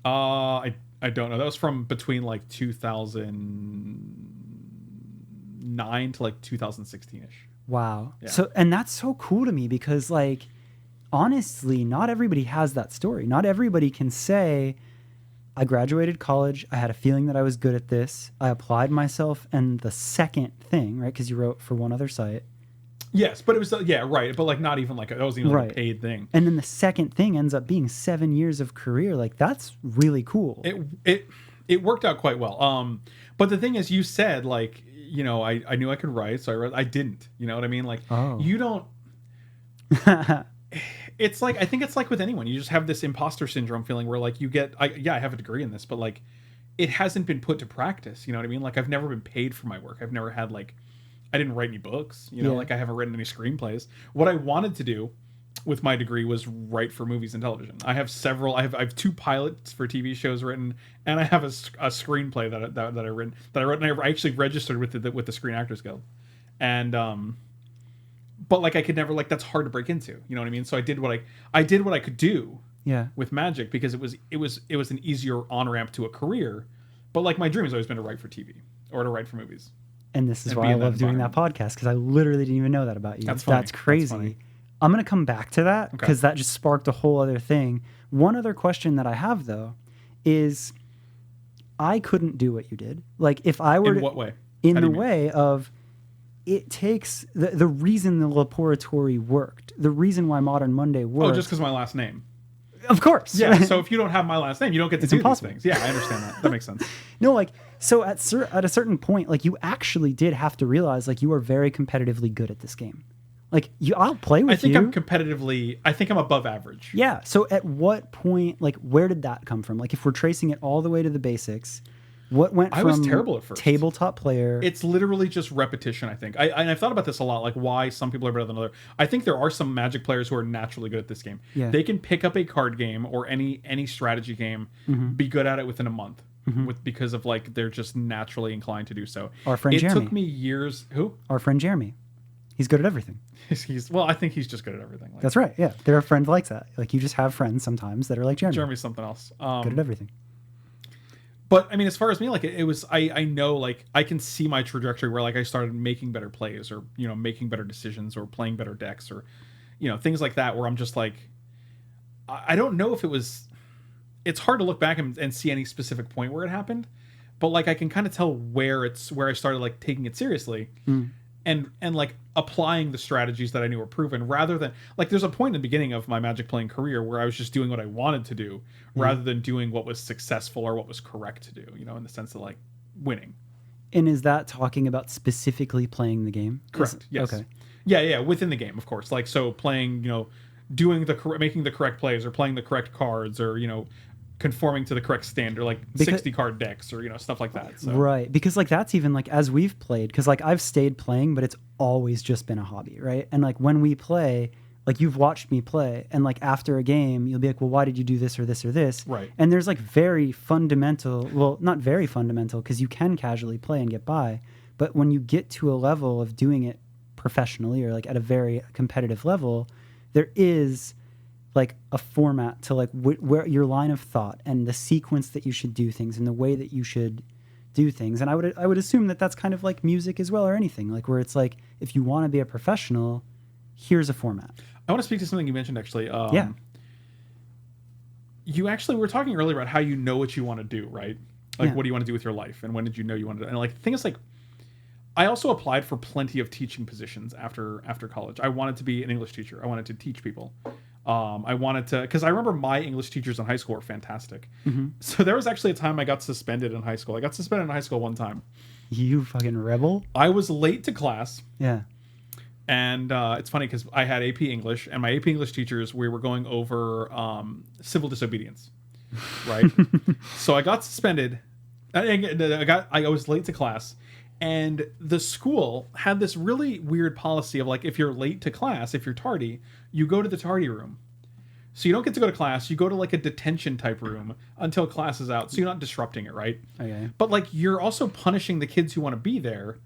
I don't know. That was from between like 2009 to like 2016ish. Wow. Yeah. So, and that's so cool to me because, like, honestly, not everybody has that story. Not everybody can say, I graduated college, I had a feeling that I was good at this, I applied myself, and the second thing, right? Because you wrote for one other site. Yes, but it was right. But like not even like that wasn't even like a Right. paid thing. And then the second thing ends up being 7 years of career. Like, that's really cool. It worked out quite well. But the thing is, you said like I knew I could write, so I wrote. I didn't. You know what I mean? Like you don't. It's like I think it's like with anyone. You just have this imposter syndrome feeling where like you get I have a degree in this, but like it hasn't been put to practice. You know what I mean? Like I've never been paid for my work. I've never had like I didn't write any books. Like I haven't written any screenplays. What I wanted to do with my degree was write for movies and television. I have several. I have 2 pilots for TV shows written, and I have a screenplay that I wrote. And I actually registered with the Screen Actors Guild, and but like I could never like that's hard to break into. You know what I mean? So I did what I could do. Yeah. With magic because it was an easier on ramp to a career, but like my dream has always been to write for TV or to write for movies. And this is And why be I in that love doing that podcast, because I literally didn't even know that about you. That's funny. That's crazy. That's funny. I'm going to come back to that Okay. because that just sparked a whole other thing. One other question that I have, though, is I couldn't do what you did. Like, if I were In what way? In How do the you mean? way of it takes the reason the laboratory worked, the reason why Modern Monday worked. Oh, just because my last name. Of course. Yeah. So if you don't have my last name, you don't get to It's do impossible. these things. Yeah, I understand that. That makes sense. No, like, so at a certain point, like, you actually did have to realize, like, you are very competitively good at this game. Like, I'll play with you. I think I'm above average. Yeah. So at what point, like, where did that come from? Like, if we're tracing it all the way to the basics, what went from I was terrible at first. tabletop player? It's literally just repetition, I think. I've thought about this a lot, like why some people are better than others. I think there are some Magic players who are naturally good at this game. Yeah. They can pick up a card game or any strategy game, be good at it within a month. Because of like they're just naturally inclined to do so. Our friend it Jeremy. took me years. Who? Our friend Jeremy. He's good at everything. I think he's just good at everything. Like, That's right. Yeah. There are friends like that. Like, you just have friends sometimes that are like Jeremy. Jeremy's something else. Good at everything. But I mean, as far as me, like it was, I know, like I can see my trajectory where like I started making better plays or making better decisions or playing better decks or things like that. Where I'm just like, I don't know if it was. It's hard to look back and see any specific point where it happened, but like I can kind of tell where I started like taking it seriously. And like applying the strategies that I knew were proven rather than like there's a point in the beginning of my Magic playing career where I was just doing what I wanted to do rather than doing what was successful or what was correct to do, in the sense of like winning. And is that talking about specifically playing the game? Correct. Yes. Okay. Yeah. Within the game, of course. Like, so playing, doing making the correct plays or playing the correct cards or, conforming to the correct standard, like 60 card decks or, stuff like that. So. Right. Because like that's even like as we've played, because like I've stayed playing, but it's always just been a hobby. Right. And like when we play, like you've watched me play and like after a game, you'll be like, well, why did you do this or this or this? Right. And there's like very fundamental, well, not very fundamental because you can casually play and get by. But when you get to a level of doing it professionally or like at a very competitive level, there is like a format to like where your line of thought and the sequence that you should do things and the way that you should do things. And I would assume that that's kind of like music as well or anything, like where it's like, if you want to be a professional, here's a format. I want to speak to something you mentioned actually. Yeah. you actually, we were talking earlier about how you know what you want to do, right? Like, Yeah. what do you want to do with your life? And when did you know you wanted to? And like, the thing is, like, I also applied for plenty of teaching positions after college. I wanted to be an English teacher. I wanted to teach people. I wanted to, because I remember my English teachers in high school were fantastic. So there was actually a time I got suspended in high school. I got suspended in high school one time. You fucking rebel. I was late to class. Yeah. And it's funny because I had AP English, and my AP English teachers, we were going over civil disobedience, right? So I got suspended. I was late to class, and the school had this really weird policy of like, if you're late to class, if you're tardy, you go to the tardy room. So you don't get to go to class. You go to like a detention type room until class is out. So you're not disrupting it, right? Okay. But like, you're also punishing the kids who want to be there,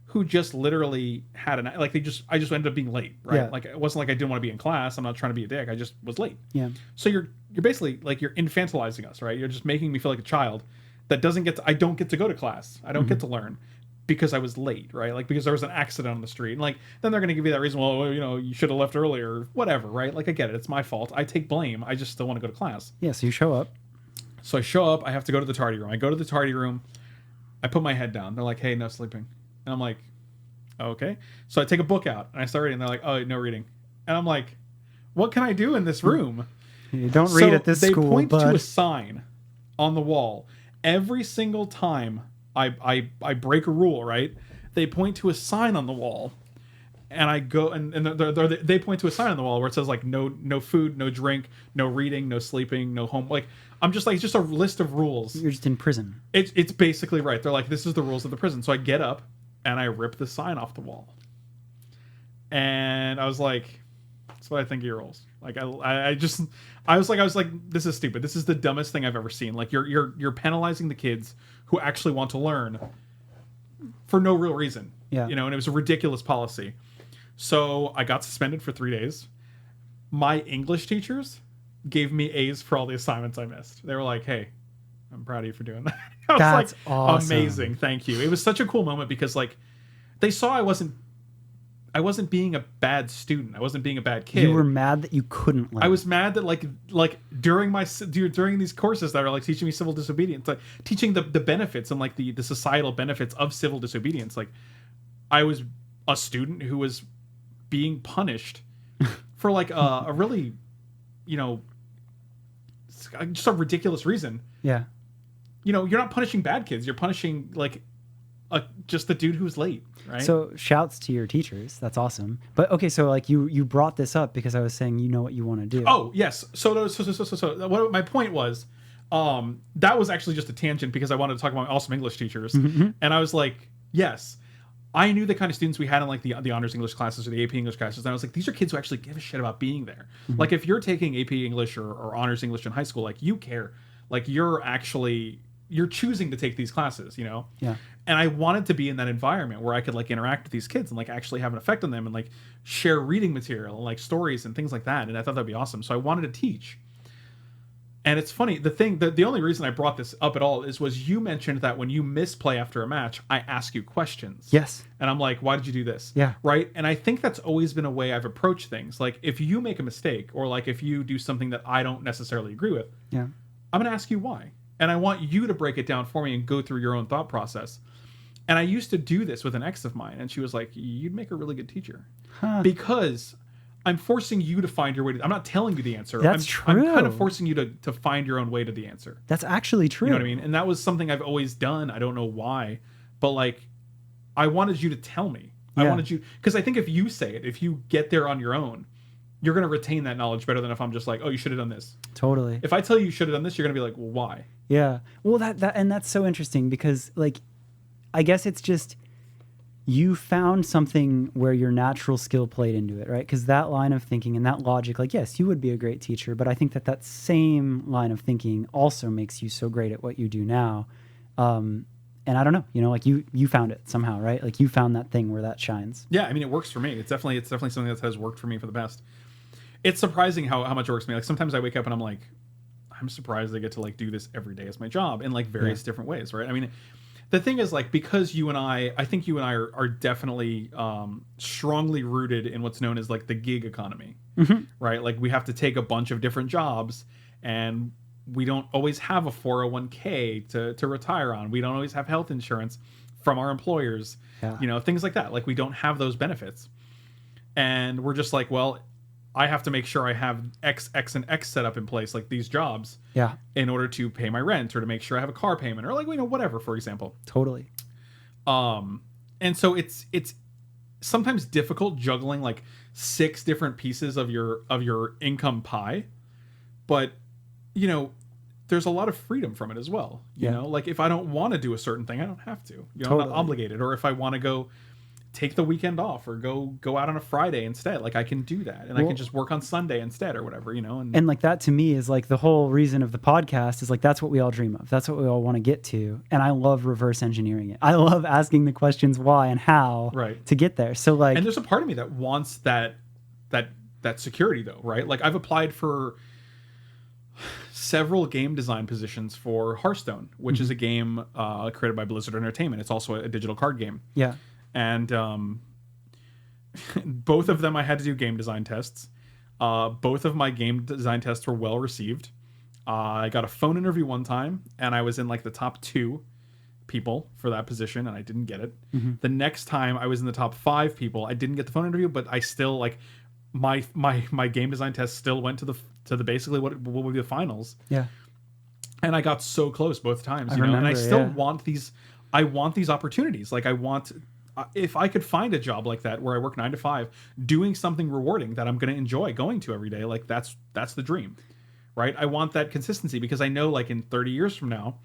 who just literally had I just ended up being late, right? Yeah. Like, it wasn't like I didn't want to be in class. I'm not trying to be a dick. I just was late. Yeah. So you're basically like, you're infantilizing us, right? You're just making me feel like a child that doesn't get to, I don't get to go to class. I don't get to learn because I was late, right? Like, because there was an accident on the street. And like, then they're going to give you that reason, well, you know, you should have left earlier, or whatever, right? Like, I get it. It's my fault. I take blame. I just still want to go to class. Yeah. So you show up. So I show up. I have to go to the tardy room. I go to the tardy room. I put my head down. They're like, hey, no sleeping. And I'm like, okay. So I take a book out and I start reading. They're like, oh, no reading. And I'm like, what can I do in this room? You don't read at this they school, point to but a sign on the wall. Every single time I break a rule, right? They point to a sign on the wall. And I go and they point to a sign on the wall where it says like no food, no drink, no reading, no sleeping, no home. Like, I'm just like, it's just a list of rules. you're just in prison. It's basically right. They're like, this is the rules of the prison. So I get up and I rip the sign off the wall. And I was like, that's what I think of your rules. Like, I was like, this is stupid. This is the dumbest thing I've ever seen. Like, you're penalizing the kids who actually want to learn for no real reason. Yeah. You know, and it was a ridiculous policy. So I got suspended for 3 days. My English teachers gave me A's for all the assignments I missed. They were like, hey, I'm proud of you for doing that. I was That's like, awesome. amazing. Thank you. It was such a cool moment because like, they saw I wasn't being a bad student. I wasn't being a bad kid. You were mad that you couldn't learn. I was mad that like during these courses that are like teaching me civil disobedience, like teaching the benefits and like the societal benefits of civil disobedience. Like, I was a student who was being punished for like a really, you know, just a ridiculous reason. Yeah. You know, you're not punishing bad kids. You're punishing like just the dude who's late, right? So shouts to your teachers. That's awesome. But okay, so like you brought this up because I was saying you know what you want to do. Oh yes. So what my point was, that was actually just a tangent because I wanted to talk about my awesome English teachers, and I was like, yes, I knew the kind of students we had in like the honors English classes or the AP English classes, and I was like, these are kids who actually give a shit about being there. Like, if you're taking AP English or honors English in high school, like, you care, like, you're choosing to take these classes, you know? Yeah. And I wanted to be in that environment where I could like interact with these kids and like actually have an effect on them and like share reading material and like stories and things like that. And I thought that'd be awesome. So I wanted to teach. And it's funny, the only reason I brought this up at all was you mentioned that when you misplay after a match, I ask you questions. Yes. And I'm like, why did you do this? Yeah. Right. And I think that's always been a way I've approached things. Like, if you make a mistake or like if you do something that I don't necessarily agree with, Yeah. I'm going to ask you why. And I want you to break it down for me and go through your own thought process. And I used to do this with an ex of mine, and she was like, you'd make a really good teacher. Because I'm forcing you to find your way to, I'm not telling you the answer. That's I'm true. kind of forcing you to find your own way to the answer. That's actually true. You know what I mean? And that was something I've always done. I don't know why, but like, I wanted you to tell me. I Yeah. wanted you, because I think if you say it, if you get there on your own, you're going to retain that knowledge better than if I'm just like, oh, you should have done this. Totally. If I tell you should have done this, you're going to be like, well, why? Yeah. Well, that's so interesting because like, I guess it's just you found something where your natural skill played into it, right? Because that line of thinking and that logic, like, yes, you would be a great teacher, but I think that same line of thinking also makes you so great at what you do now. And I don't know, you know, like you found it somehow, right? Like you found that thing where that shines. Yeah, I mean, it works for me. It's definitely something that has worked for me for the best. It's surprising how much it works for me. Like, sometimes I wake up and I'm like, I'm surprised I get to like do this every day as my job in like various different ways, right? I mean, the thing is, like, because I think you and I are definitely strongly rooted in what's known as like the gig economy, right? Like, we have to take a bunch of different jobs, and we don't always have a 401k to retire on. We don't always have health insurance from our employers. Yeah. You know, things like that. Like we don't have those benefits. And we're just like, well, I have to make sure I have X, and X set up in place, like these jobs, Yeah. in order to pay my rent or to make sure I have a car payment or like, you know, whatever, for example. Totally. And so it's sometimes difficult juggling like 6 different pieces of your income pie, but you know, there's a lot of freedom from it as well. You know, like if I don't want to do a certain thing, I don't have to. You know, I'm not obligated. Or if I want to go take the weekend off or go out on a Friday instead, like I can do that, and I can just work on Sunday instead or whatever. You know, and like that to me is like the whole reason of the podcast is like that's what we all dream of. That's what we all want to get to, and I love reverse engineering it. I love asking the questions why and how to get there. So like, and there's a part of me that wants that security though, right? Like I've applied for several game design positions for Hearthstone, which is a game created by Blizzard Entertainment. It's also a digital card game. Yeah. And both of them I had to do game design tests. Both of my game design tests were well received. I got a phone interview one time, and I was in like the top 2 people for that position, and I didn't get it. The next time I was in the top 5 people. I didn't get the phone interview, but I still like my game design test still went to the basically what would be the finals. Yeah. And I got so close both times, remember, and I still want these. I want these opportunities. Like I want, if I could find a job like that where I work 9 to 5, doing something rewarding that I'm going to enjoy going to every day. Like that's the dream, right? I want that consistency because I know like in 30 years from now,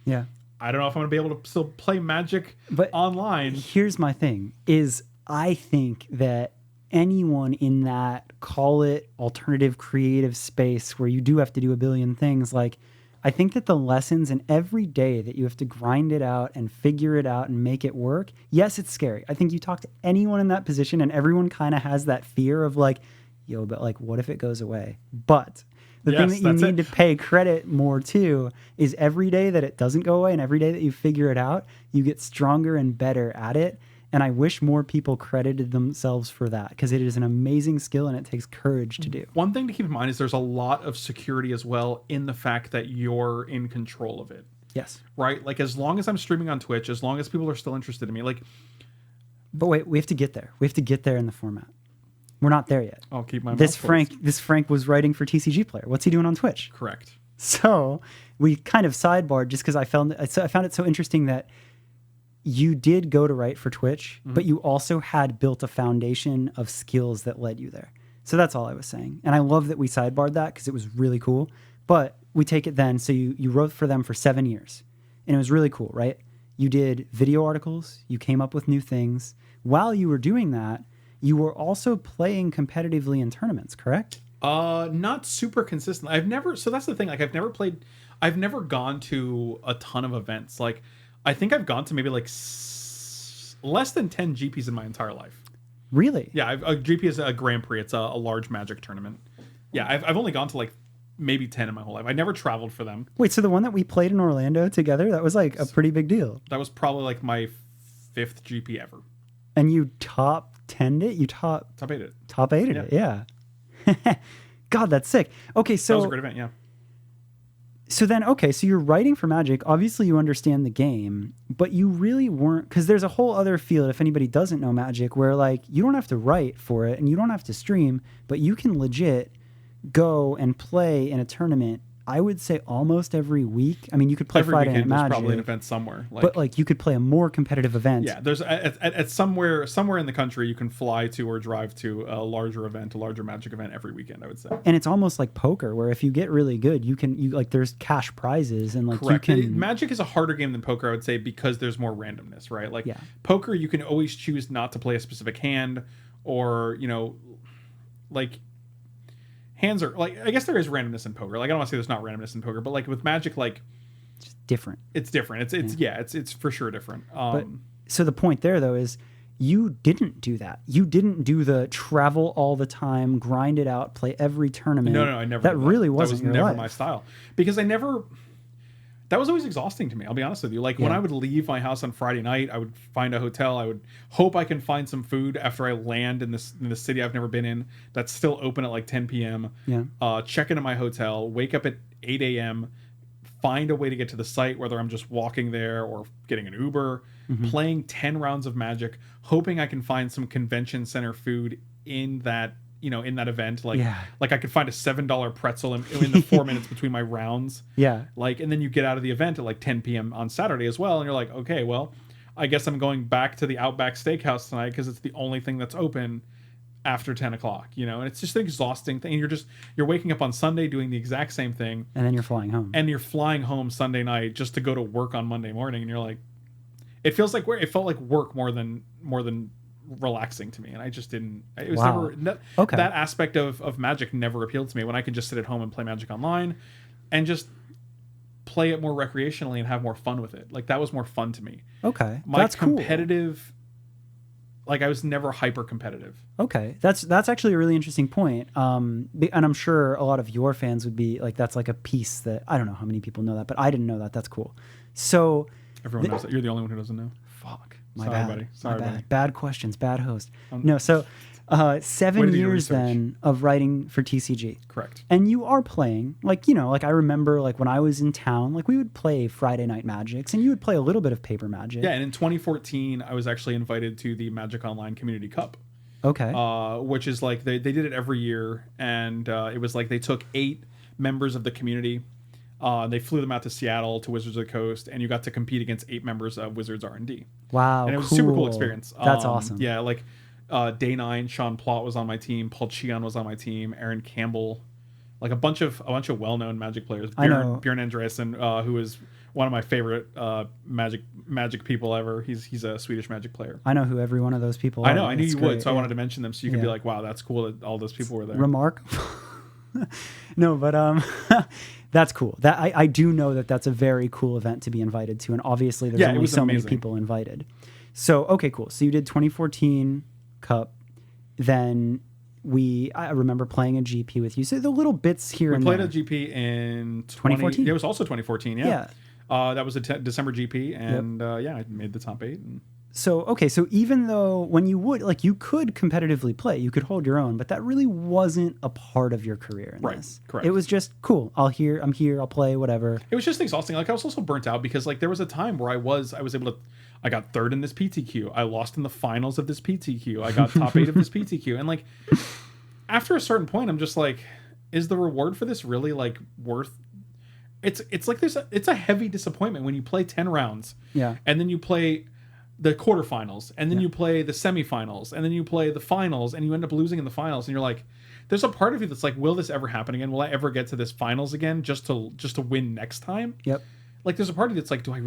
I don't know if I'm going to be able to still play Magic online. Here's my thing is I think that anyone in that, call it alternative creative space where you do have to do a billion things, like I think that the lessons in every day that you have to grind it out and figure it out and make it work. Yes, it's scary. I think you talk to anyone in that position and everyone kind of has that fear of like, yo, but like, what if it goes away? But the thing that you need to pay credit more to is every day that it doesn't go away and every day that you figure it out, you get stronger and better at it. And I wish more people credited themselves for that because it is an amazing skill and it takes courage to do. One thing to keep in mind is there's a lot of security as well in the fact that you're in control of it. Yes. Right? Like as long as I'm streaming on Twitch, as long as people are still interested in me, like. But wait, we have to get there. We have to get there in the format. We're not there yet. I'll keep my mouth closed. This Frank was writing for TCG Player. What's he doing on Twitch? Correct. So we kind of sidebarred just because I found it so interesting that you did go to write for Twitch, but you also had built a foundation of skills that led you there. So that's all I was saying. And I love that we sidebarred that because it was really cool. But we take it then. So you wrote for them for 7 years. And it was really cool, right? You did video articles. You came up with new things. While you were doing that, you were also playing competitively in tournaments, correct? Not super consistent. So that's the thing. Like I've never gone to a ton of events. Like I think I've gone to maybe like less than 10 GPs in my entire life. Really? Yeah, a GP is a Grand Prix. It's a large Magic tournament. Yeah, I've only gone to like maybe 10 in my whole life. I never traveled for them. Wait, so the one that we played in Orlando together, that was like a pretty big deal. That was probably like my 5th GP ever. And you top 10'd it? You top 8'd it. Top 8'd it, yeah. God, that's sick. Okay, so that was a great event, yeah. So then, okay, so you're writing for Magic. Obviously, you understand the game, but you really weren't, because there's a whole other field, if anybody doesn't know Magic, where like you don't have to write for it and you don't have to stream, but you can legit go and play in a tournament. I would say almost every week. I mean, you could play every Friday Night weekend Magic. There's probably an event somewhere. But like you could play a more competitive event. Yeah, there's at somewhere in the country you can fly to or drive to a larger Magic event every weekend, I would say. And it's almost like poker, where if you get really good, you like there's cash prizes and like Correct. you can. Magic is a harder game than poker, I would say, because there's more randomness, right? Like poker, you can always choose not to play a specific hand, or like. Hands are like, I guess there is randomness in poker. Like I don't want to say there's not randomness in poker, but like with Magic, like it's different. It's different. It's for sure different. But so the point there though is you didn't do that. You didn't do the travel all the time, grind it out, play every tournament. No, I never. That really wasn't that was never my style, because that was always exhausting to me. I'll be honest with you. Like when I would leave my house on Friday night, I would find a hotel. I would hope I can find some food after I land in the city I've never been in that's still open at like 10 p.m. Yeah. Check into my hotel, wake up at 8 a.m., find a way to get to the site, whether I'm just walking there or getting an Uber, playing 10 rounds of Magic, hoping I can find some convention center food in that, in that event. Like I could find a $7 pretzel in the 4 minutes between my rounds. Yeah. And then you get out of the event at like 10 p.m. on Saturday as well. And you're like, okay, well, I guess I'm going back to the Outback Steakhouse tonight because it's the only thing that's open after 10 o'clock, and it's just an exhausting thing. You're waking up on Sunday doing the exact same thing. And then you're flying home. And you're flying home Sunday night just to go to work on Monday morning. And you're like, it felt like work more than relaxing to me. And I just didn't, it was never, that aspect of Magic never appealed to me when I could just sit at home and play Magic online and just play it more recreationally and have more fun with it. Like that was more fun to me. Okay. That's competitive. Like I was never hyper competitive. Okay, that's actually a really interesting point. And I'm sure a lot of your fans would be like, that's like a piece that I don't know how many people know that, but I didn't know that. That's cool. So everyone knows that. You're the only one who doesn't know. Fuck, Sorry, buddy. Sorry, buddy. Bad questions, bad host. No, so 7 years then of writing for TCG. Correct. And you are playing, like I remember like when I was in town, like we would play Friday Night Magics and you would play a little bit of paper Magic. Yeah, and in 2014, I was actually invited to the Magic Online Community Cup. Okay. Which is like, they did it every year. And it was like they took 8 members of the community. They flew them out to Seattle to Wizards of the Coast, and you got to compete against 8 members of Wizards R&D. Wow, and it was a super cool experience. That's awesome. Yeah, like day 9, Sean Plott was on my team, Paul Cheon was on my team, Aaron Campbell, like a bunch of well-known Magic players. Bjorn Andreasen, who is one of my favorite Magic people ever. He's a Swedish Magic player. I know who every one of those people are. I know, I knew you would, so I wanted to mention them so you could be like, wow, that's cool that all those people were there. Remark. No, but that's cool. That I do know that that's a very cool event to be invited to, and obviously there's only so many people invited. So okay, cool. So you did 2014 Cup, then I remember playing a GP with you. So the little bits here and there. We played a GP in 2014. It was also 2014. Yeah. That was a December GP, and I made the top 8. And So, okay, so even though when you could competitively play, you could hold your own, but that really wasn't a part of your career in this. Correct. It was just, cool, I'm here, I'll play, whatever. It was just exhausting. Like, I was also burnt out because, like, there was a time where I was able to, I got 3rd in this PTQ. I lost in the finals of this PTQ. I got top 8 of this PTQ. And, like, after a certain point, I'm just like, is the reward for this really, like, worth... It's like it's a heavy disappointment when you play 10 rounds. Yeah. And then you play the quarterfinals, and then you play the semifinals, and then you play the finals, and you end up losing in the finals, and you're like, there's a part of you that's like, will this ever happen again? Will I ever get to this finals again just to win next time? Yep. Like, there's a part of you that's like, do I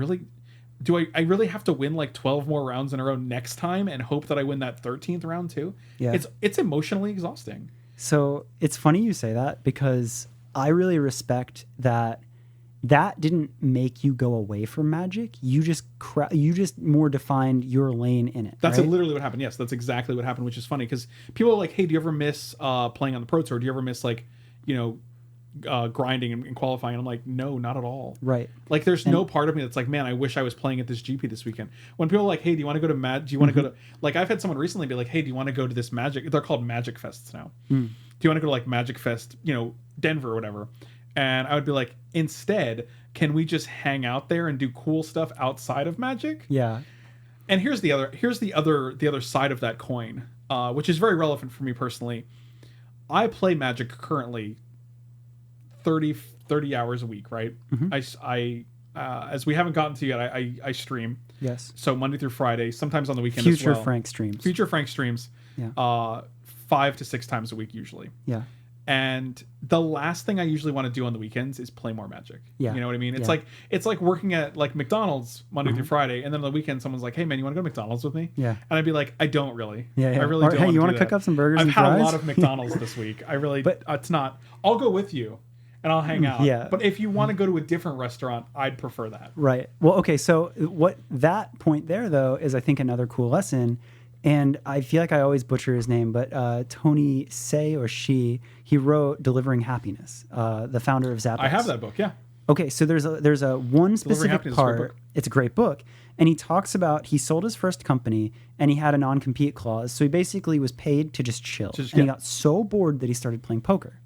really have to win like 12 more rounds in a row next time and hope that I win that 13th round too? Yeah. It's emotionally exhausting. So it's funny you say that, because I really respect that didn't make you go away from Magic. You just more defined your lane in it. That's right? literally what happened. Yes, that's exactly what happened, which is funny because people are like, hey, do you ever miss playing on the Pro Tour? Do you ever miss grinding and qualifying? And I'm like, no, not at all. Right. Like, there's no part of me that's like, man, I wish I was playing at this GP this weekend. When people are like, hey, do you want to go to do you want to go to, like, I've had someone recently be like, hey, do you want to go to this Magic? They're called Magic Fests now. Do you want to go to like Magic Fest, Denver or whatever? And I would be like, instead, can we just hang out there and do cool stuff outside of Magic? Yeah. And here's the other side of that coin, which is very relevant for me personally. I play Magic currently 30 hours a week, right? I as we haven't gotten to yet, I stream. Yes. So Monday through Friday, sometimes on the weekend as well. Future Frank streams. Yeah. 5 to 6 times a week usually. Yeah. And the last thing I usually want to do on the weekends is play more Magic. Yeah. You know what I mean? It's like working at like McDonald's Monday through Friday, and then on the weekend someone's like, hey man, you want to go to McDonald's with me? Yeah. And I'd be like, I don't really. Yeah. I really don't. Hey, you want to cook up some burgers and fries? I've had a lot fries? of McDonald's this week. I really, but it's not. I'll go with you and I'll hang out. Yeah. But if you want to go to a different restaurant, I'd prefer that. Right. Well, okay. So what that point there though is, I think, another cool lesson. And I feel like I always butcher his name, but Tony Say or she, he wrote Delivering Happiness, the founder of Zappos. I have that book, yeah. Okay, so there's a one specific part. It's a great book, and he talks about he sold his first company and he had a non-compete clause, so he basically was paid to just chill. And he got so bored that he started playing poker,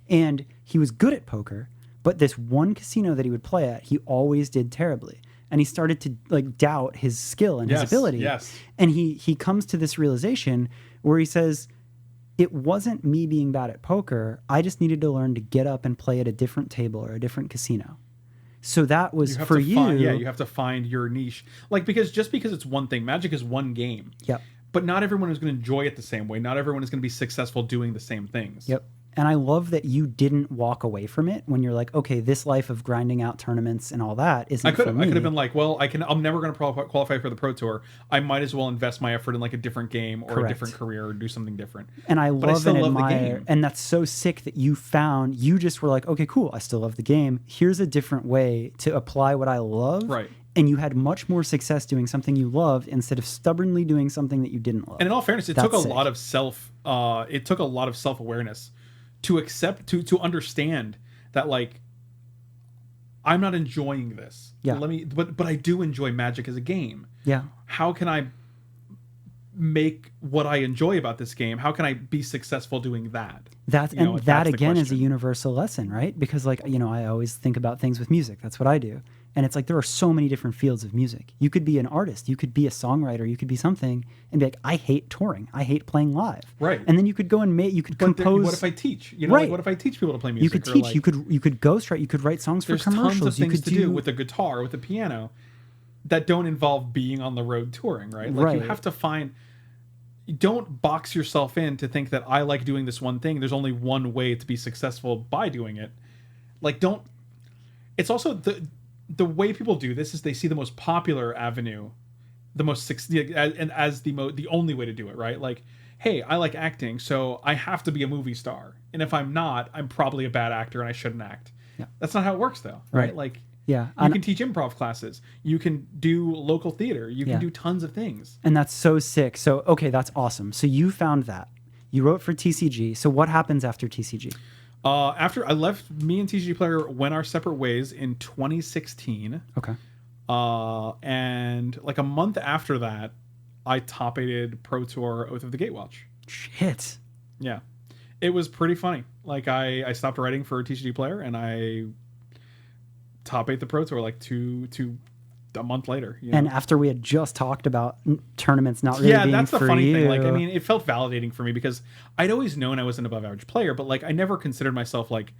and he was good at poker, But this one casino that he would play at, he always did terribly. And he started to like doubt his skill and his ability. Yes. And he comes to this realization where he says, it wasn't me being bad at poker. I just needed to learn to get up and play at a different table or a different casino. So that was for you. You have to find your niche. Like, because it's one thing. Magic is one game. Yep. But not everyone is going to enjoy it the same way. Not everyone is going to be successful doing the same things. Yep. And I love that you didn't walk away from it when you're like, okay, this life of grinding out tournaments and all that isn't for me. I could have been like, well, I'm never going to qualify for the Pro Tour. I might as well invest my effort in like a different game or a different career or do something different. And I love and admire, the game. And that's so sick that you just were like, okay, cool, I still love the game. Here's a different way to apply what I love. Right. And you had much more success doing something you loved instead of stubbornly doing something that you didn't love. And in all fairness, it took a lot of self-awareness to accept, to understand that, like, I'm not enjoying this. Yeah. But I do enjoy Magic as a game. Yeah. How can I make what I enjoy about this game? How can I be successful doing that? That again is a universal lesson, right? Because, like, I always think about things with music. That's what I do. And it's like there are so many different fields of music. You could be an artist, you could be a songwriter, you could be something, and be like, I hate touring, I hate playing live. Right. And then you could go and compose. What if I teach? Right. Like, what if I teach people to play music? You could teach. Like, you could ghostwrite. You could write songs for commercials. There's tons of things you could to do with the guitar, with the piano, that don't involve being on the road touring. Right. Like you have to find. Don't box yourself in to think that I like doing this one thing. There's only one way to be successful by doing it. Like, don't. It's also the way people do this is they see the most popular avenue, the only way to do it, right? Like, hey, I like acting, so I have to be a movie star, and if I'm not, I'm probably a bad actor and I shouldn't act. Yeah. That's not how it works, though, right? Like, yeah, you can teach improv classes, you can do local theater, you can do tons of things, and that's so sick. So okay, that's awesome. So you found that, you wrote for TCG. So what happens after TCG? After I left, me and TCG Player went our separate ways in 2016. Okay. And like a month after that, I top-aided Pro Tour Oath of the Gatewatch. Shit. Yeah. It was pretty funny. Like, I stopped writing for TCG Player, and I top-ate the Pro Tour like a month later. And after we had just talked about tournaments not really being for you. Yeah, that's the funny thing. Like, I mean, it felt validating for me because I'd always known I was an above-average player, but, like, I never considered myself, like,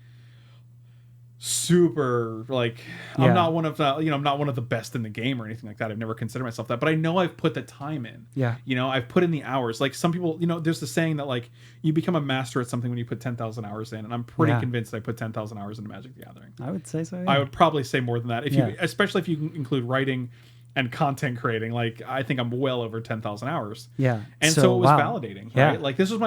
super, like, I'm not one of the, I'm not one of the best in the game or anything like that. I've never considered myself that, but I know I've put the time in. Yeah. I've put in the hours. Like, some people, there's the saying that, like, you become a master at something when you put 10,000 hours in, and I'm pretty convinced I put 10,000 hours into Magic the Gathering. I would say so. Yeah. I would probably say more than that, especially if you include writing and content creating. Like, I think I'm well over 10,000 hours. Yeah. And so it was validating, right? Like, this was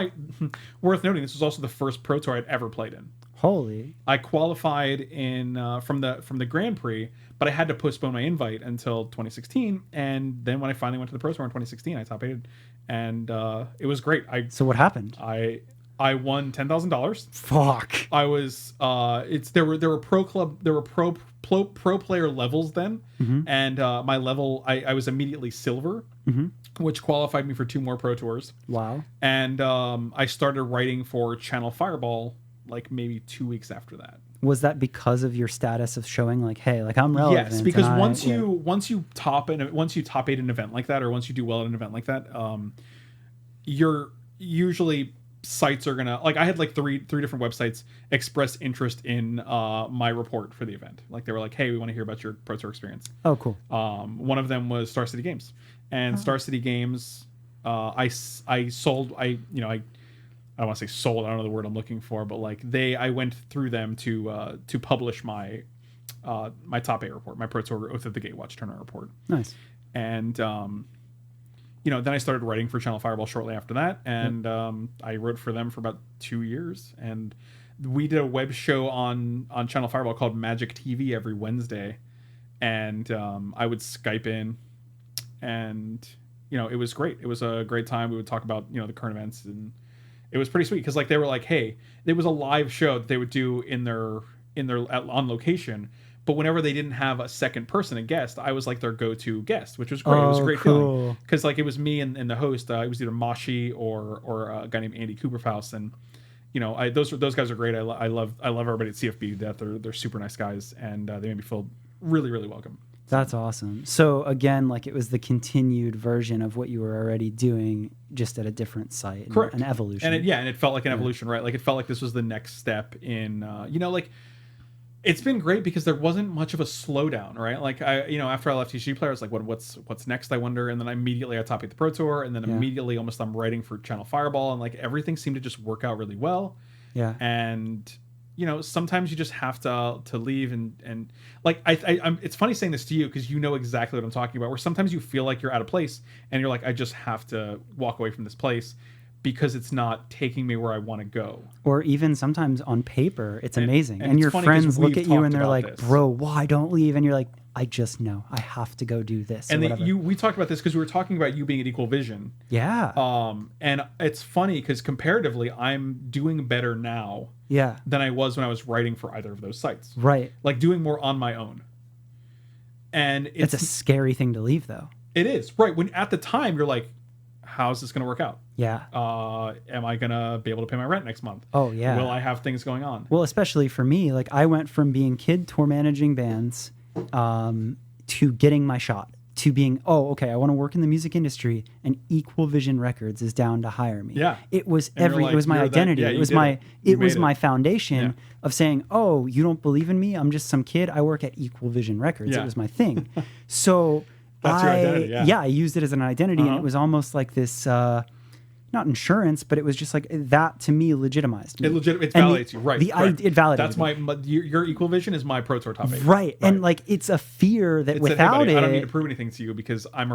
worth noting, this was also the first Pro Tour I'd ever played in. Holy. I qualified in from the Grand Prix, but I had to postpone my invite until 2016. And then when I finally went to the Pro Tour in 2016, I top-aided, and it was great. So what happened? I won $10,000. Fuck. I was there were pro player levels then, and my level I was immediately silver, which qualified me for 2 more Pro Tours. Wow. And I started writing for Channel Fireball like maybe 2 weeks after that. Was that because of your status of showing like, hey, like I'm relevant? Yes, because once you top aid an event like that, or once you do well at an event like that, you're usually sites are gonna, like, I had like three different websites express interest in my report for the event. Like, they were like, hey, we want to hear about your Pro Tour experience. Oh, cool. One of them was Star City Games, and Star City Games, I sold, I don't want to say sold, I don't know the word I'm looking for, but like I went through them to publish my my top 8 report, my Pro Tour Oath of the Gatewatch tournament report. Nice. And then I started writing for Channel Fireball shortly after that, and I wrote for them for about 2 years, and we did a web show on Channel Fireball called Magic TV every Wednesday, and I would Skype in, and it was great. It was a great time. We would talk about the current events, and it was pretty sweet because like they were like, hey, it was a live show that they would do in their on location. But whenever they didn't have a second person, a guest, I was like their go-to guest, which was great. It was a great feeling because like it was me and the host. It was either Mashi or a guy named Andy Cooperfaus, and those guys are great. I love everybody at CFB. That they're super nice guys, and they made me feel really, really welcome. That's awesome. So again, like it was the continued version of what you were already doing, just at a different site. Correct. An evolution. And it felt like an evolution, right? Like it felt like this was the next step in, like it's been great because there wasn't much of a slowdown, right? Like after I left TCG Player, I was like, what's next? I wonder. And then immediately I top 8 the Pro Tour, and then immediately almost I'm writing for Channel Fireball, and like everything seemed to just work out really well. Yeah. And sometimes you just have to leave and like I'm it's funny saying this to you because you know exactly what I'm talking about, where sometimes you feel like you're out of place and you're like, I just have to walk away from this place because it's not taking me where I want to go. Or even sometimes on paper, it's amazing. And it's your funny friends look at you talked and they're about like, this. bro, why don't leave? And you're like, I just know I have to go do this. And whatever. we talked about this because we were talking about you being at Equal Vision. Yeah. And it's funny because comparatively, I'm doing better now Yeah. than I was when I was writing for either of those sites. Right. Like doing more on my own. And It's a scary thing to leave, though. it is. Right. When at the time you're like, how's this going to work out? Yeah. Am I going to be able to pay my rent next month? Oh, yeah. Will I have things going on? Well, especially for me, like I went from being kid tour managing bands to getting my shot, to being, I want to work in the music industry, and Equal Vision Records is down to hire me. Yeah. It was And you're like, it was my you're that- identity. yeah, it you was did my it. You it was made my it. foundation Yeah. of saying, "Oh, you don't believe in me? I'm just some kid. I work at Equal Vision Records." Yeah. It was my thing. So That's your identity, yeah. I used it as an identity, and it was almost like this not insurance, but it was just like that to me legitimized me. It And validates you, right? It validated That's me. your Equal Vision is my Pro Tour top 8. Right. And like it's a fear that It said, without "Hey, buddy, it, I don't need to prove anything to you because I'm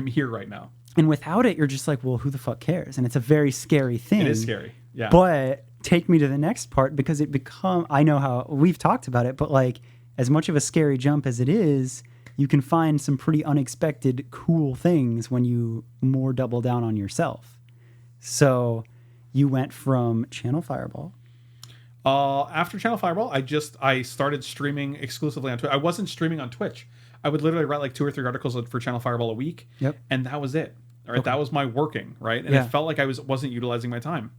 here right now." and without it, you're just like, well, who the fuck cares? And it's a very scary thing. It is scary. Yeah. But take me to the next part, because I know how we've talked about it, but like as much of a scary jump as it is, you can find some pretty unexpected cool things when you more double down on yourself. So you went from Channel Fireball. After Channel Fireball, I started streaming exclusively on Twitch. I wasn't streaming on Twitch. I would literally write like 2 or 3 articles for Channel Fireball a week. Yep. And that was it. All right. Okay. That was my working, right? And Yeah. it felt like I wasn't utilizing my time.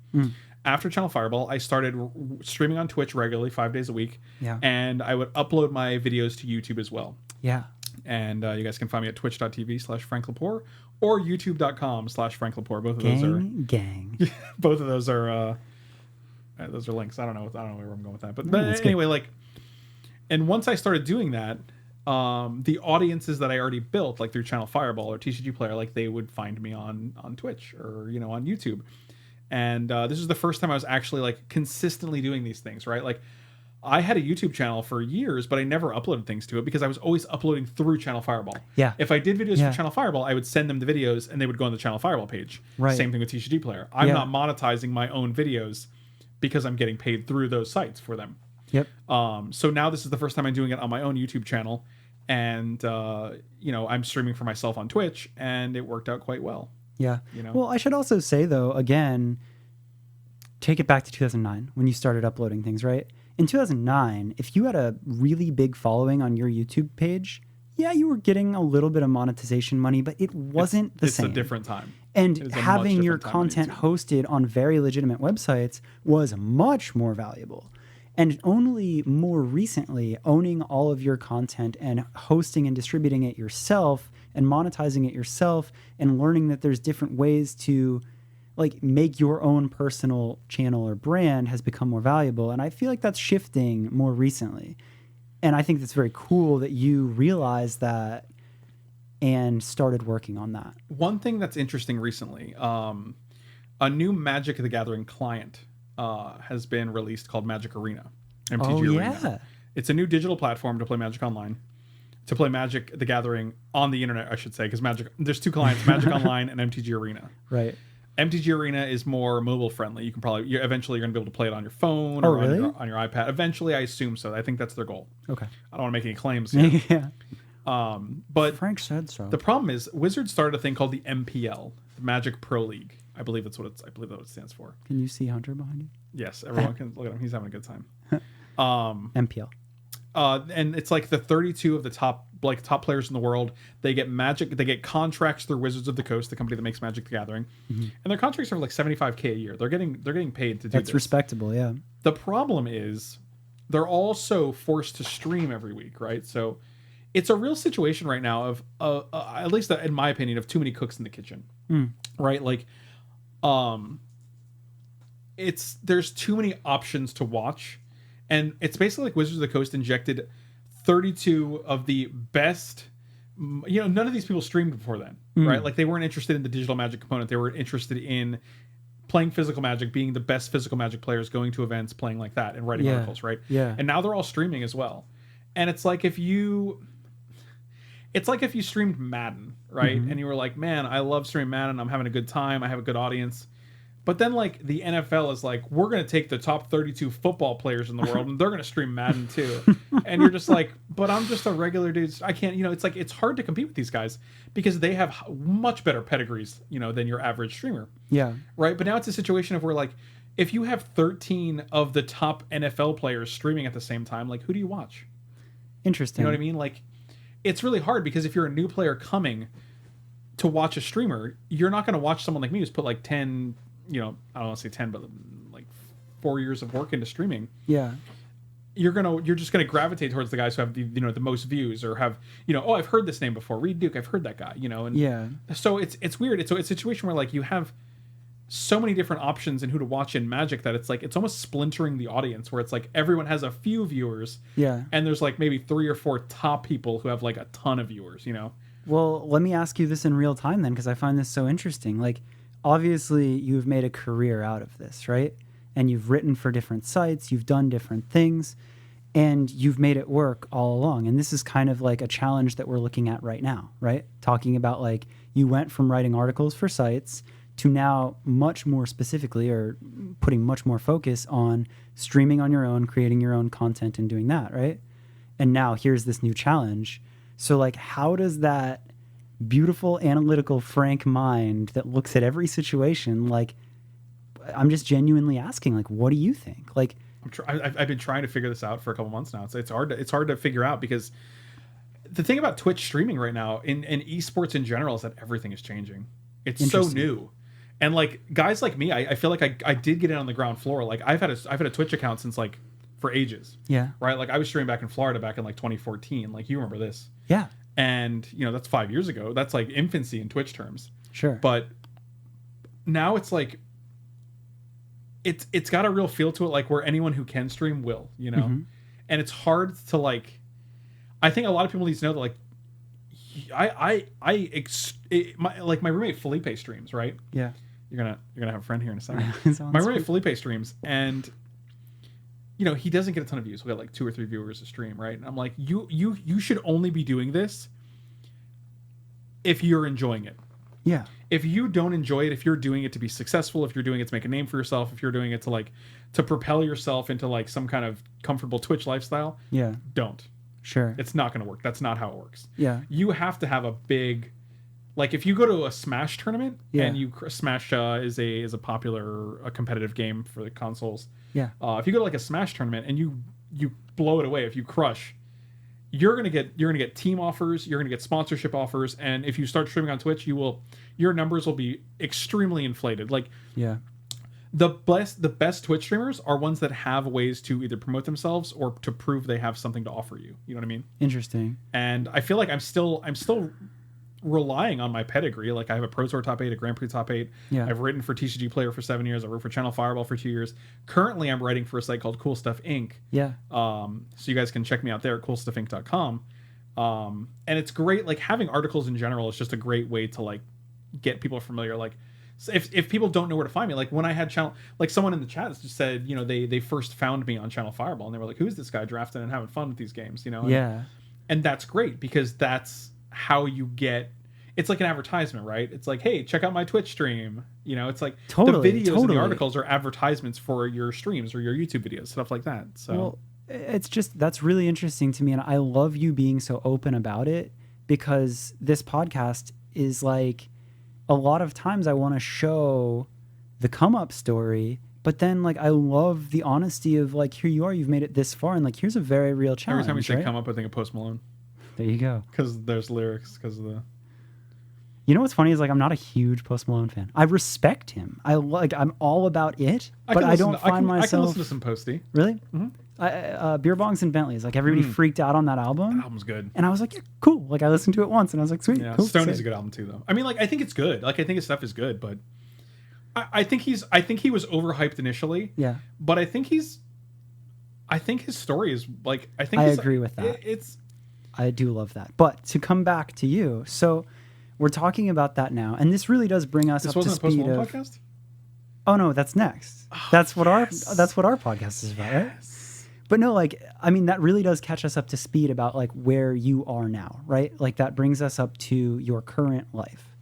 After Channel Fireball, I started streaming on Twitch regularly 5 days a week. Yeah. And I would upload my videos to YouTube as well. Yeah. And you guys can find me at twitch.tv/Frank Lepore or youtube.com/Frank Lepore. Both of those are Gang. both of those are links. I don't know where I'm going with that. But that's anyway, like, and once I started doing that, the audiences that I already built, like through Channel Fireball or TCG Player, like they would find me on Twitch or on YouTube. And this is the first time I was actually like consistently doing these things, right? Like I had a YouTube channel for years, but I never uploaded things to it because I was always uploading through Channel Fireball. Yeah. If I did videos Yeah. for Channel Fireball, I would send them the videos and they would go on the Channel Fireball page. Right. Same thing with TCG Player. I'm Yeah. not monetizing my own videos because I'm getting paid through those sites for them. Yep. So now this is the first time I'm doing it on my own YouTube channel, and I'm streaming for myself on Twitch, and it worked out quite well. Yeah. You know? Well, I should also say though, again, take it back to 2009 when you started uploading things, right? In 2009, if you had a really big following on your YouTube page, yeah, you were getting a little bit of monetization money, but it wasn't the same. It's a different time. And It is a much having your different time on content YouTube. hosted on very legitimate websites was much more valuable. And only more recently, owning all of your content and hosting and distributing it yourself and monetizing it yourself and learning that there's different ways to like make your own personal channel or brand has become more valuable. And I feel like that's shifting more recently. And I think that's very cool that you realized that and started working on that. One thing that's interesting recently, a new Magic the Gathering client has been released called Magic Arena. MTG Arena. Yeah. It's a new digital platform to play Magic Online. To play Magic the Gathering on the internet, I should say, because there's 2 clients, Magic Online and MTG Arena. Right. MTG Arena is more mobile friendly. You can eventually you're going to be able to play it on your phone Oh, or really? on your iPad. Eventually, I assume so. I think that's their goal. Okay. I don't want to make any claims here. Yeah. But Frank said so. the problem is Wizards started a thing called the MPL, the Magic Pro League. I believe that's what it stands for. Can you see Hunter behind you? Yes, everyone can look at him. He's having a good time. MPL. and it's like the 32 of the top players in the world. They get contracts through Wizards of the Coast, the company that makes Magic the Gathering, and their contracts are like $75K a year. They're getting paid to do That's this. respectable, yeah. The problem is they're also forced to stream every week, right? So it's a real situation right now of at least in my opinion, of too many cooks in the kitchen, right? Like, there's too many options to watch, and it's basically like Wizards of the Coast injected 32 of the best. None of these people streamed before then, right? Like, they weren't interested in the digital Magic component. They were interested in playing physical Magic, being the best physical Magic players, going to events, playing like that, and writing articles, right? Yeah. And now they're all streaming as well. And it's like if you streamed Madden, right? And you were like, man, I love streaming Madden. I'm having a good time. I have a good audience. But then, like, the NFL is like, we're going to take the top 32 football players in the world, and they're going to stream Madden too. And you're just like, but I'm just a regular dude. I can't, it's like, it's hard to compete with these guys because they have much better pedigrees, than your average streamer. Yeah. Right. But now it's a situation of where, like, if you have 13 of the top NFL players streaming at the same time, like, who do you watch? Interesting. You know what I mean? Like, it's really hard because if you're a new player coming to watch a streamer, you're not going to watch someone like me who's put like 10, I don't want to say 10, but like 4 years of work into streaming. Yeah. You're just gonna gravitate towards the guys who have the most views, or have, oh, I've heard this name before, Reed Duke, I've heard that guy, and yeah. So it's weird. It's a situation where, like, you have so many different options in who to watch in Magic that it's like it's almost splintering the audience, where it's like everyone has a few viewers, and there's like maybe 3 or 4 top people who have like a ton of viewers. Well, let me ask you this in real time then, because I find this so interesting. Like, obviously you've made a career out of this, right? And you've written for different sites, you've done different things, and you've made it work all along. And this is kind of like a challenge that we're looking at right now, right? Talking about, like, you went from writing articles for sites to now much more specifically, or putting much more focus on streaming on your own, creating your own content and doing that, right? And now here's this new challenge. So, like, how does that beautiful, analytical, frank mind that looks at every situation, like, I'm just genuinely asking, like, what do you think? Like, I've been trying to figure this out for a couple months now. It's hard to figure out, because the thing about Twitch streaming right now and esports in general is that everything is changing. It's so new. And, like, guys like me, I feel like I did get in on the ground floor. Like, I've had a Twitch account since, like, for ages. Yeah. Right? Like, I was streaming back in Florida back in like 2014. Like, you remember this. Yeah. And, that's 5 years ago. That's like infancy in Twitch terms. Sure. But now it's like, it's got a real feel to it, like, where anyone who can stream will, And it's hard to, like, I think a lot of people need to know that, like, my roommate Felipe streams, right? Yeah. You're gonna have a friend here in a second. My roommate Felipe streams, and he doesn't get a ton of views. We got like 2 or 3 viewers a stream, right? And I'm like, you should only be doing this if you're enjoying it. Yeah. If you don't enjoy it, if you're doing it to be successful, if you're doing it to make a name for yourself, if you're doing it to propel yourself into, like, some kind of comfortable Twitch lifestyle, don't. Sure. It's not going to work. That's not how it works. Yeah. You have to have a big, like, if you go to a Smash tournament, and Smash is a popular competitive game for the consoles. Yeah. If you go to, like, a Smash tournament and you blow it away, if you crush, you're gonna get team offers, you're gonna get sponsorship offers, and if you start streaming on Twitch, your numbers will be extremely inflated. Like, the best Twitch streamers are ones that have ways to either promote themselves or to prove they have something to offer you. You know what I mean? Interesting. And I feel like I'm still relying on my pedigree. Like, I have a Pro Tour top 8, a Grand Prix top 8. Yeah. I've written for TCG Player for 7 years. I wrote for Channel Fireball for 2 years. Currently, I'm writing for a site called Cool Stuff Inc. Yeah. So you guys can check me out there at coolstuffinc.com. And it's great. Like, having articles in general is just a great way to, like, get people familiar. Like, so if people don't know where to find me, like, when I had channel, like, someone in the chat just said, they first found me on Channel Fireball, and they were like, who's this guy drafting and having fun with these games, And that's great, because that's how you get, it's like an advertisement, right? It's like, hey, check out my Twitch stream. It's like the videos and the articles are advertisements for your streams or your YouTube videos, stuff like that. So, well, it's just, that's really interesting to me. And I love you being so open about it, because this podcast is like, a lot of times I want to show the come up story, But then like I love the honesty of like, here you are, you've made it this far, and like here's a very real challenge. Every time you say right? come up, I think of Post Malone. There you go. Because there's lyrics, because of the... You know what's funny is like I'm not a huge Post Malone fan. I respect him. I'm all about it, but I don't find myself. I can listen to some Posty. Really? Mm-hmm. Beer Bongs and Bentleys. Like everybody freaked out on that album. That album's good. And I was like, yeah, cool. Like I listened to it once and I was like, sweet. Yeah, cool, Stoney's a good album too, though. I mean, like I think it's good. Like I think his stuff is good, but I think he was overhyped initially. Yeah. But I think his story is like I agree with that. I do love that. But to come back to you, so we're talking about that now, and this really does bring us up to speed. This wasn't a Post Malone podcast? Oh no, that's next. That's what our podcast is about, right? But no, like I mean, that really does catch us up to speed about like where you are now, right? Like that brings us up to your current life,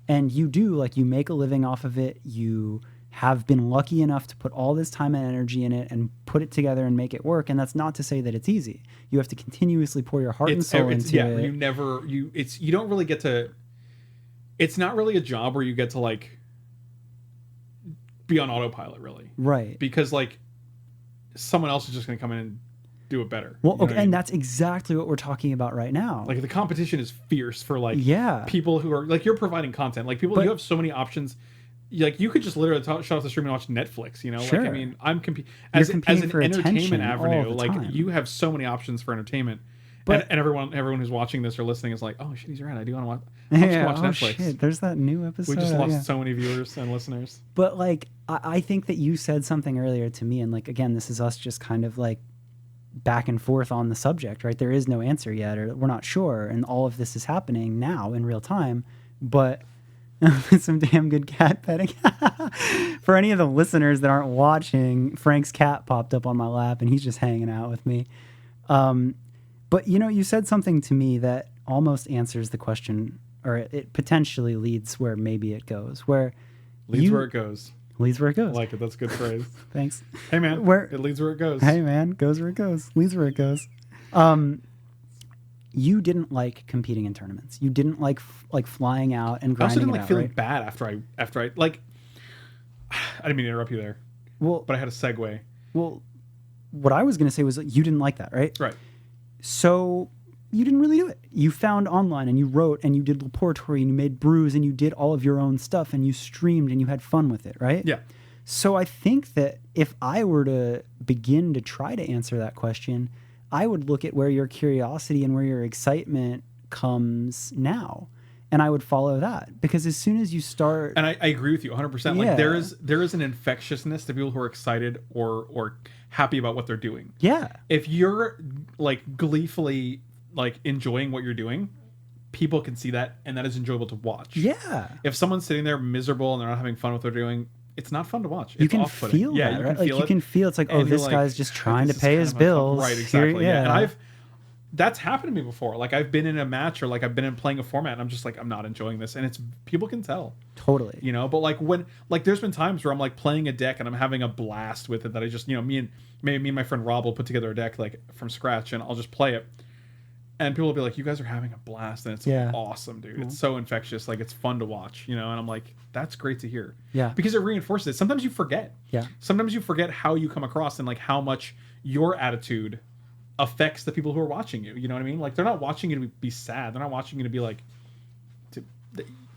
and you make a living off of it. You have been lucky enough to put all this time and energy in it and put it together and make it work. And that's not to say that it's easy. You have to continuously pour your heart and soul into it. You don't really get to. It's not really a job where you get to like be on autopilot, really. Right. Because like someone else is just going to come in and do it better. Well, okay, and that's exactly what we're talking about right now. Like the competition is fierce for like people who are like, you're providing content. Like you have so many options. Like you could just literally shut off the stream and watch Netflix, you know? Sure. Like, I mean, as an entertainment avenue, like you have so many options for entertainment. But and everyone who's watching this or listening is like, oh shit, he's right. I do want to watch. Watch Netflix. Shit, there's that new episode. We just lost so many viewers and listeners. But like, I think that you said something earlier to me, and like again, this is us just kind of like back and forth on the subject, right? There is no answer yet, or we're not sure, and all of this is happening now in real time. But some damn good cat petting. For any of the listeners that aren't watching, Frank's cat popped up on my lap, and he's just hanging out with me. But, you know, you said something to me that almost answers the question, or it potentially leads where maybe it goes. Where it goes. Leads where it goes. I like it. That's a good phrase. Thanks. Hey, man. It leads where it goes. Hey, man. Goes where it goes. Leads where it goes. You didn't like competing in tournaments. You didn't like flying out and grinding. I also didn't like feeling bad after I like. I didn't mean to interrupt you there. Well, but I had a segue. Well, what I was going to say was you didn't like that, right? Right. So you didn't really do it. You found online and you wrote and you did Lepore and you made brews and you did all of your own stuff and you streamed and you had fun with it, right? Yeah. So I think that if I were to begin to try to answer that question, I would look at where your curiosity and where your excitement comes now. And I would follow that, because as soon as you start, and I agree with you 100%. Like there is an infectiousness to people who are excited or happy about what they're doing. Yeah. If you're like gleefully like enjoying what you're doing, people can see that, and that is enjoyable to watch. Yeah. If someone's sitting there miserable and they're not having fun with what they're doing, it's not fun to watch. You can feel that, right? Like you can feel it's like, oh, this guy's just trying to pay his bills. Right, exactly. Yeah. And that's happened to me before. Like I've been in a match or like I've been playing a format and I'm just like, I'm not enjoying this. And it's people can tell. Totally. You know, but like when there's been times where I'm like playing a deck and I'm having a blast with it that I just, you know, me and my friend Rob will put together a deck like from scratch and I'll just play it. And people will be like, you guys are having a blast and it's awesome, dude. It's so infectious. Like it's fun to watch, you know? And I'm like, that's great to hear. Yeah. Because it reinforces it. Sometimes you forget. Yeah. Sometimes you forget how you come across and like how much your attitude affects the people who are watching you. You know what I mean? Like they're not watching you to be sad. They're not watching you to be like,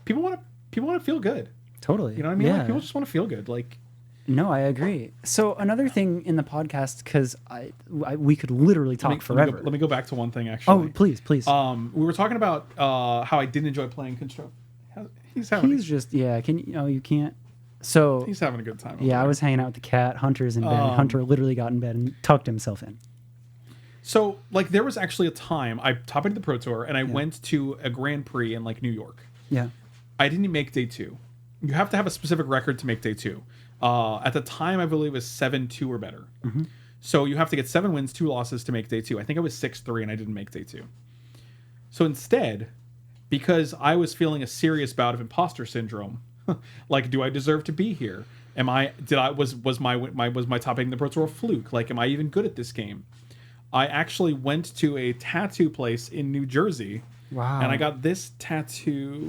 people want to feel good. Totally. You know what I mean? Yeah. Like people just want to feel good. Like, no, I agree. So another thing in the podcast, because we could literally talk forever. Let me go back to one thing actually. Oh, please. We were talking about how I didn't enjoy playing Construct. He's you can't. So he's having a good time. Yeah, I was hanging out with the cat. Hunter's in bed. Hunter literally got in bed and tucked himself in. So like there was actually a time I top into the Pro Tour and I went to a Grand Prix in like New York. Yeah. I didn't make day 2. You have to have a specific record to make day 2. At the time, I believe it was 7-2 or better. Mm-hmm. So you have to get 7 wins, 2 losses to make day 2. I think I was 6-3 and I didn't make day 2. So instead, because I was feeling a serious bout of imposter syndrome, like, do I deserve to be here? Was my top 8 in the Pro Tour a fluke? Like, am I even good at this game? I actually went to a tattoo place in New Jersey. Wow. And I got this tattoo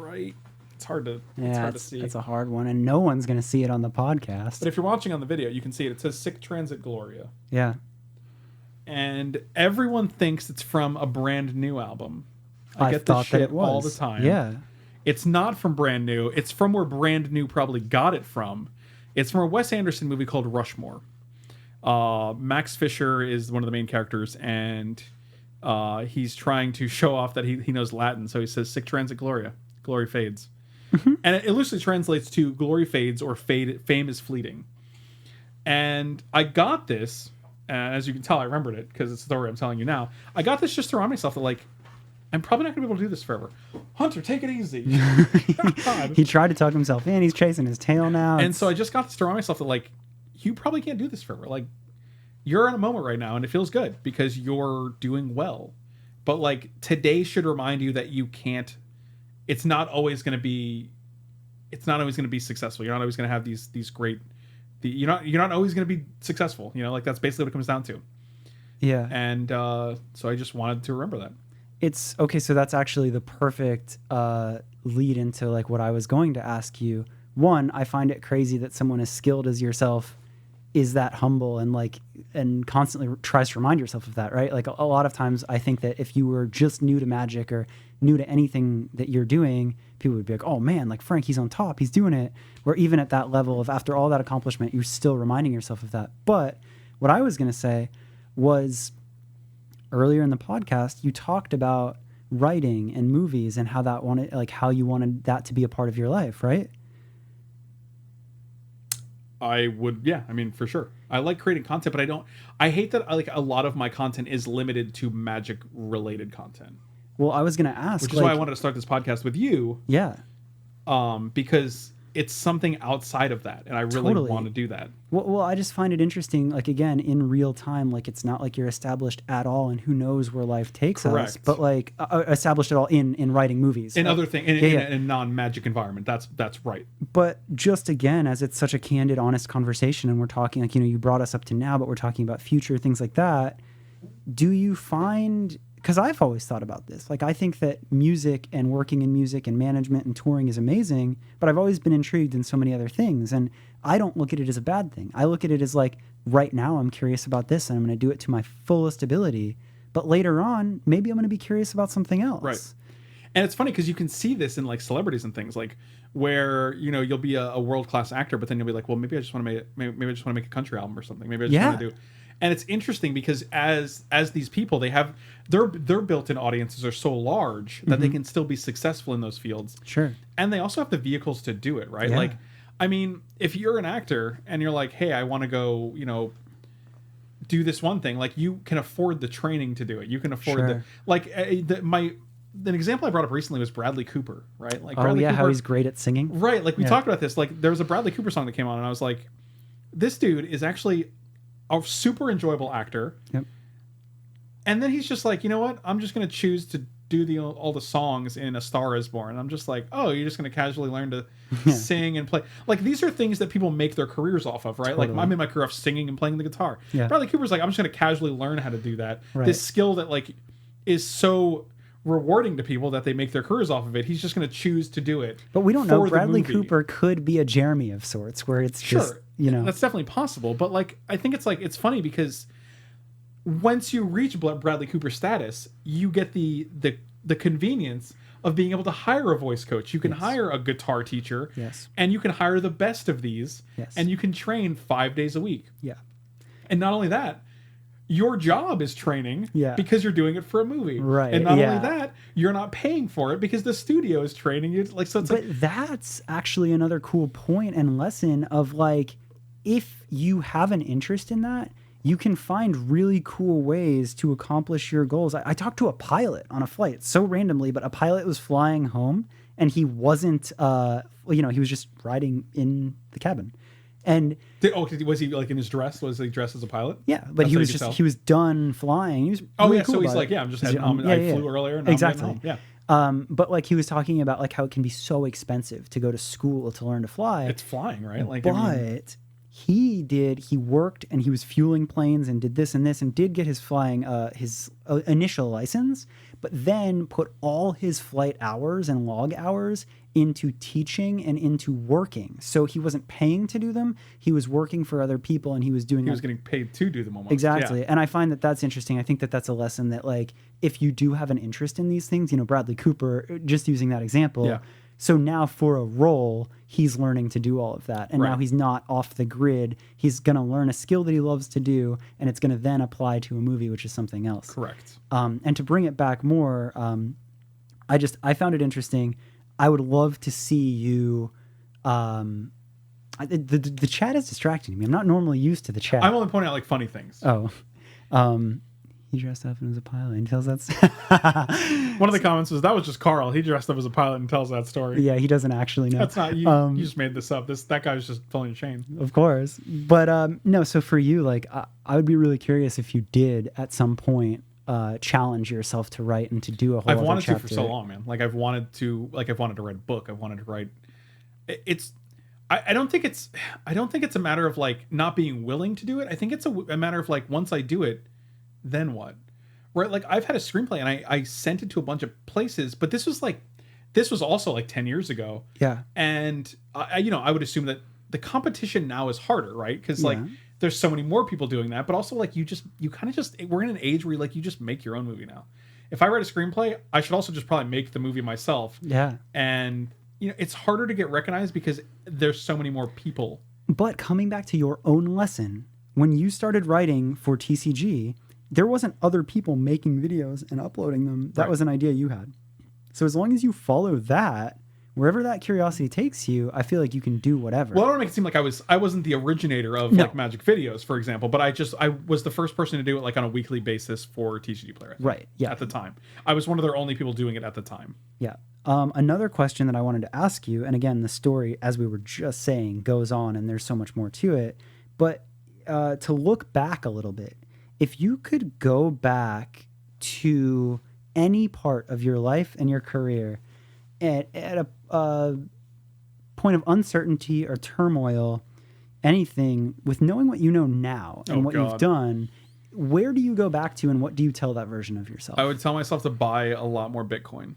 right It's hard to see. It's a hard one, and no one's going to see it on the podcast. But if you're watching on the video, you can see it. It says Sic Transit Gloria. Yeah. And everyone thinks it's from a brand new album. I get thought this shit that it was all the time. Yeah. It's not from Brand New. It's from where Brand New probably got it from. It's from a Wes Anderson movie called Rushmore. Max Fisher is one of the main characters, and he's trying to show off that he knows Latin. So he says, Sic Transit Gloria. Glory fades. And it loosely translates to glory fades or fame is fleeting. And I got this, as you can tell, I remembered it because it's the story I'm telling you now. I got this just to remind myself that, like, I'm probably not going to be able to do this forever. Hunter, take it easy. He tried to tuck himself in. He's chasing his tail now. And so I just got this to remind myself that, like, you probably can't do this forever. Like, you're in a moment right now, and it feels good because you're doing well. But, like, today should remind you that you can't. It's not always going to be. It's not always going to be successful. You're not always going to have these great. You're not always going to be successful. You know, like, that's basically what it comes down to. Yeah. And so I just wanted to remember that. It's okay. So that's actually the perfect lead into like what I was going to ask you. One, I find it crazy that someone as skilled as yourself is that humble and constantly tries to remind yourself of that, right? Like a lot of times I think that if you were just new to Magic or new to anything that you're doing, people would be like, oh man, like Frank, he's on top, he's doing it. Where even at that level of after all that accomplishment, you're still reminding yourself of that. But what I was going to say was earlier in the podcast, you talked about writing and movies and how you wanted that to be a part of your life, right? I would, yeah. I mean, for sure. I like creating content, but I hate that like a lot of my content is limited to Magic related content. Well, I was going to ask, which is why I wanted to start this podcast with you. Yeah. Because it's something outside of that, and I really want to do that. Well, I just find it interesting, like, again, in real time, like, it's not like you're established at all, and who knows where life takes us, but, like, established at all in writing movies. In other things, in a non-Magic environment, that's right. But just, again, as it's such a candid, honest conversation, and we're talking, like, you brought us up to now, but we're talking about future, things like that, do you find... Because I've always thought about this. Like, I think that music and working in music and management and touring is amazing, but I've always been intrigued in so many other things. And I don't look at it as a bad thing. I look at it as like, right now I'm curious about this and I'm going to do it to my fullest ability. But later on, maybe I'm going to be curious about something else. Right. And it's funny because you can see this in like celebrities and things like where, you'll be a world-class actor, but then you'll be like, well, maybe I just want to make a country album or something. Maybe I just want to do... And it's interesting because as these people, they have their built-in audiences are so large that they can still be successful in those fields. Sure. And they also have the vehicles to do it, right? Yeah. Like, I mean, if you're an actor and you're like, hey, I want to go, do this one thing, like you can afford the training to do it. You can afford an example I brought up recently was Bradley Cooper, right? Like, Bradley Cooper, how he's great at singing. Right. Like we talked about this. Like there was a Bradley Cooper song that came on, and I was like, this dude is actually a super enjoyable actor. Yep. And then he's just like, you know what? I'm just going to choose to do all the songs in A Star Is Born. And I'm just like, oh, you're just going to casually learn to sing and play. Like, these are things that people make their careers off of, right? Totally. Like, I'm in my career of singing and playing the guitar. Yeah. Bradley Cooper's like, I'm just going to casually learn how to do that. Right. This skill that, like, is so rewarding to people that they make their careers off of it. He's just going to choose to do it. But we don't know. Bradley Cooper could be a Jeremy of sorts, where it's just, that's definitely possible. But like, I think it's funny because once you reach Bradley Cooper status, you get the convenience of being able to hire a voice coach. You can hire a guitar teacher. Yes. And you can hire the best of these. Yes. And you can train 5 days a week. Yeah. And not only that, your job is training because you're doing it for a movie. Right. And not only that, you're not paying for it because the studio is training you. Like, so it's but that's actually another cool point and lesson of like, if you have an interest in that, you can find really cool ways to accomplish your goals. I talked to a pilot on a flight so randomly, but a pilot was flying home and he wasn't, he was just riding in the cabin. And was he like in his dress? Was he dressed as a pilot? Yeah, but he was done flying. He was really cool so he's like, I flew earlier. And exactly. Yeah. But like he was talking about like how it can be so expensive to go to school to learn to fly. It's flying, right? Like, he worked and he was fueling planes and did this and this and did get his flying, his initial license, but then put all his flight hours and log hours into teaching and into working. So he wasn't paying to do them. He was working for other people, and he was doing. He was getting paid to do them almost. Exactly. Yeah. And I find that that's interesting. I think that that's a lesson that, like, if you do have an interest in these things, Bradley Cooper, just using that example. Yeah. So now for a role, he's learning to do all of that. And now he's not off the grid. He's going to learn a skill that he loves to do, and it's going to then apply to a movie, which is something else. Correct. And to bring it back more, I found it interesting. I would love to see you. The chat is distracting me. I'm not normally used to the chat. I'm only pointing out like funny things. Oh, he dressed up as a pilot and tells that. One of the comments was that was just Carl. He dressed up as a pilot and tells that story. Yeah, he doesn't actually know. That's not you. You just made this up. That guy was just pulling a chain. Of course, but no. So for you, like, I would be really curious if you did at some point challenge yourself to write and to do a whole. I've wanted chapter. to for so long, man. Like I've wanted to write a book. I've wanted to write. I don't think it's a matter of like not being willing to do it. I think it's a matter of like once I do it, then what? Right? Like I've had a screenplay and I sent it to a bunch of places, but this was also like 10 years ago. Yeah. And I would assume that the competition now is harder, right? Because like there's so many more people doing that, but also like we're in an age where you just make your own movie now. If I write a screenplay, I should also just probably make the movie myself. Yeah. And it's harder to get recognized because there's so many more people. But coming back to your own lesson, when you started writing for TCG, there wasn't other people making videos and uploading them. That was an idea you had. So as long as you follow that, wherever that curiosity takes you, I feel like you can do whatever. Well, I don't want to make it seem like I wasn't the originator of like magic videos, for example, but I was the first person to do it like on a weekly basis for TCG Player. Right. Yeah. At the time, I was one of their only people doing it at the time. Yeah. Another question that I wanted to ask you, and again, the story, as we were just saying, goes on, and there's so much more to it. But to look back a little bit, if you could go back to any part of your life and your career at a point of uncertainty or turmoil, anything, with knowing what you know now and what you've done, where do you go back to and what do you tell that version of yourself? I would tell myself to buy a lot more Bitcoin.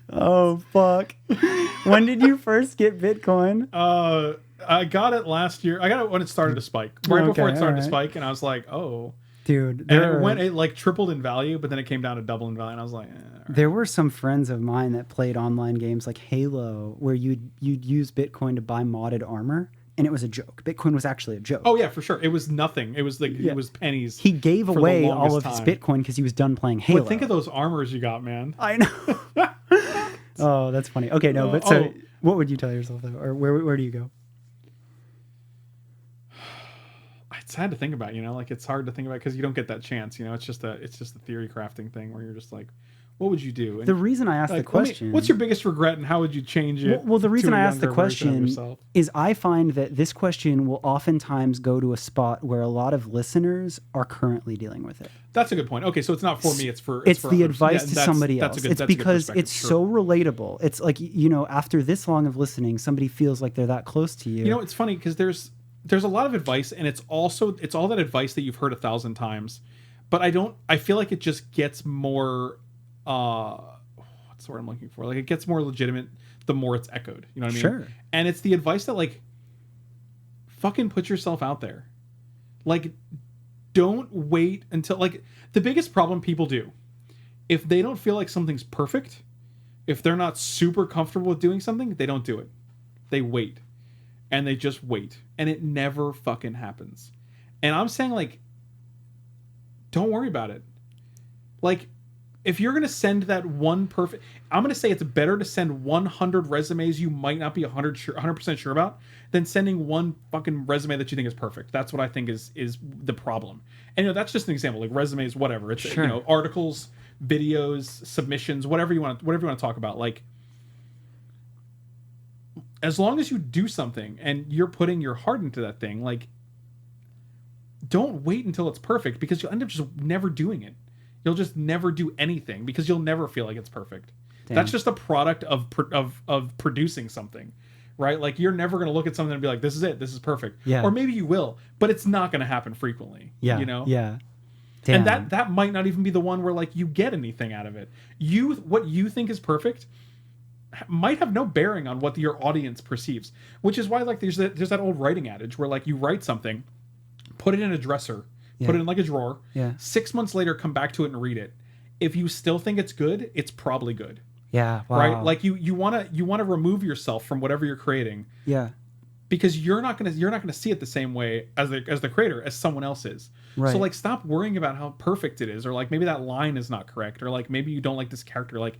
Oh, fuck. When did you first get Bitcoin? I got it last year. I got it when it started to spike. Right before it started to spike, and I was like, oh. Dude. And it like tripled in value, but then it came down to double in value, and I was like, right. There were some friends of mine that played online games like Halo, where you'd use Bitcoin to buy modded armor, and it was a joke. Bitcoin was actually a joke. Oh yeah, for sure. It was nothing. It was like it was pennies. He gave away all of his Bitcoin because he was done playing Halo. But think of those armors you got, man. I know. Oh, that's funny. Okay, no, but so what would you tell yourself though, or where do you go? It's sad to think about, like it's hard to think about because you don't get that chance. It's just a theory crafting thing where you're just like, what would you do? And the reason I asked the question, what's your biggest regret and how would you change it? Well, the reason I asked the question is I find that this question will oftentimes go to a spot where a lot of listeners are currently dealing with it. That's a good point. Okay, so it's not for me, it's for the others. Advice to somebody else. It's because it's so relatable. It's like, after this long of listening, somebody feels like they're that close to you. It's funny because there's a lot of advice, and it's all that advice that you've heard 1,000 times, but I feel like it just gets more what's the word I'm looking for? Like it gets more legitimate the more it's echoed. You know what I mean? Sure. And it's the advice that like fucking put yourself out there. Like don't wait until like the biggest problem people do, if they don't feel like something's perfect, if they're not super comfortable with doing something, they don't do it. They wait. And they just wait. And it never fucking happens. And I'm saying like don't worry about it. Like if you're going to send that one perfect, I'm going to say it's better to send 100 resumes you might not be 100% sure about than sending one fucking resume that you think is perfect. That's what I think is the problem. And that's just an example, like resumes, whatever. It's sure. Articles, videos, submissions, whatever you want to talk about. Like as long as you do something and you're putting your heart into that thing, like don't wait until it's perfect because you'll end up just never doing it. You'll just never do anything because you'll never feel like it's perfect. Damn. That's just a product of producing something, right? Like you're never going to look at something and be like, this is it. This is perfect. Yeah. Or maybe you will, but it's not going to happen frequently. Yeah. You know? Yeah. And Damn. that might not even be the one where like you get anything out of it. What you think is perfect might have no bearing on what your audience perceives, which is why like there's that old writing adage where like you write something, put it in a dresser, put it in like a drawer, 6 months later come back to it and read it. If you still think it's good, it's probably good. Yeah. Wow. Right? Like you want to remove yourself from whatever you're creating. Yeah. Because you're not gonna see it the same way as the creator as someone else is. Right. So like stop worrying about how perfect it is, or like maybe that line is not correct, or like maybe you don't like this character. Like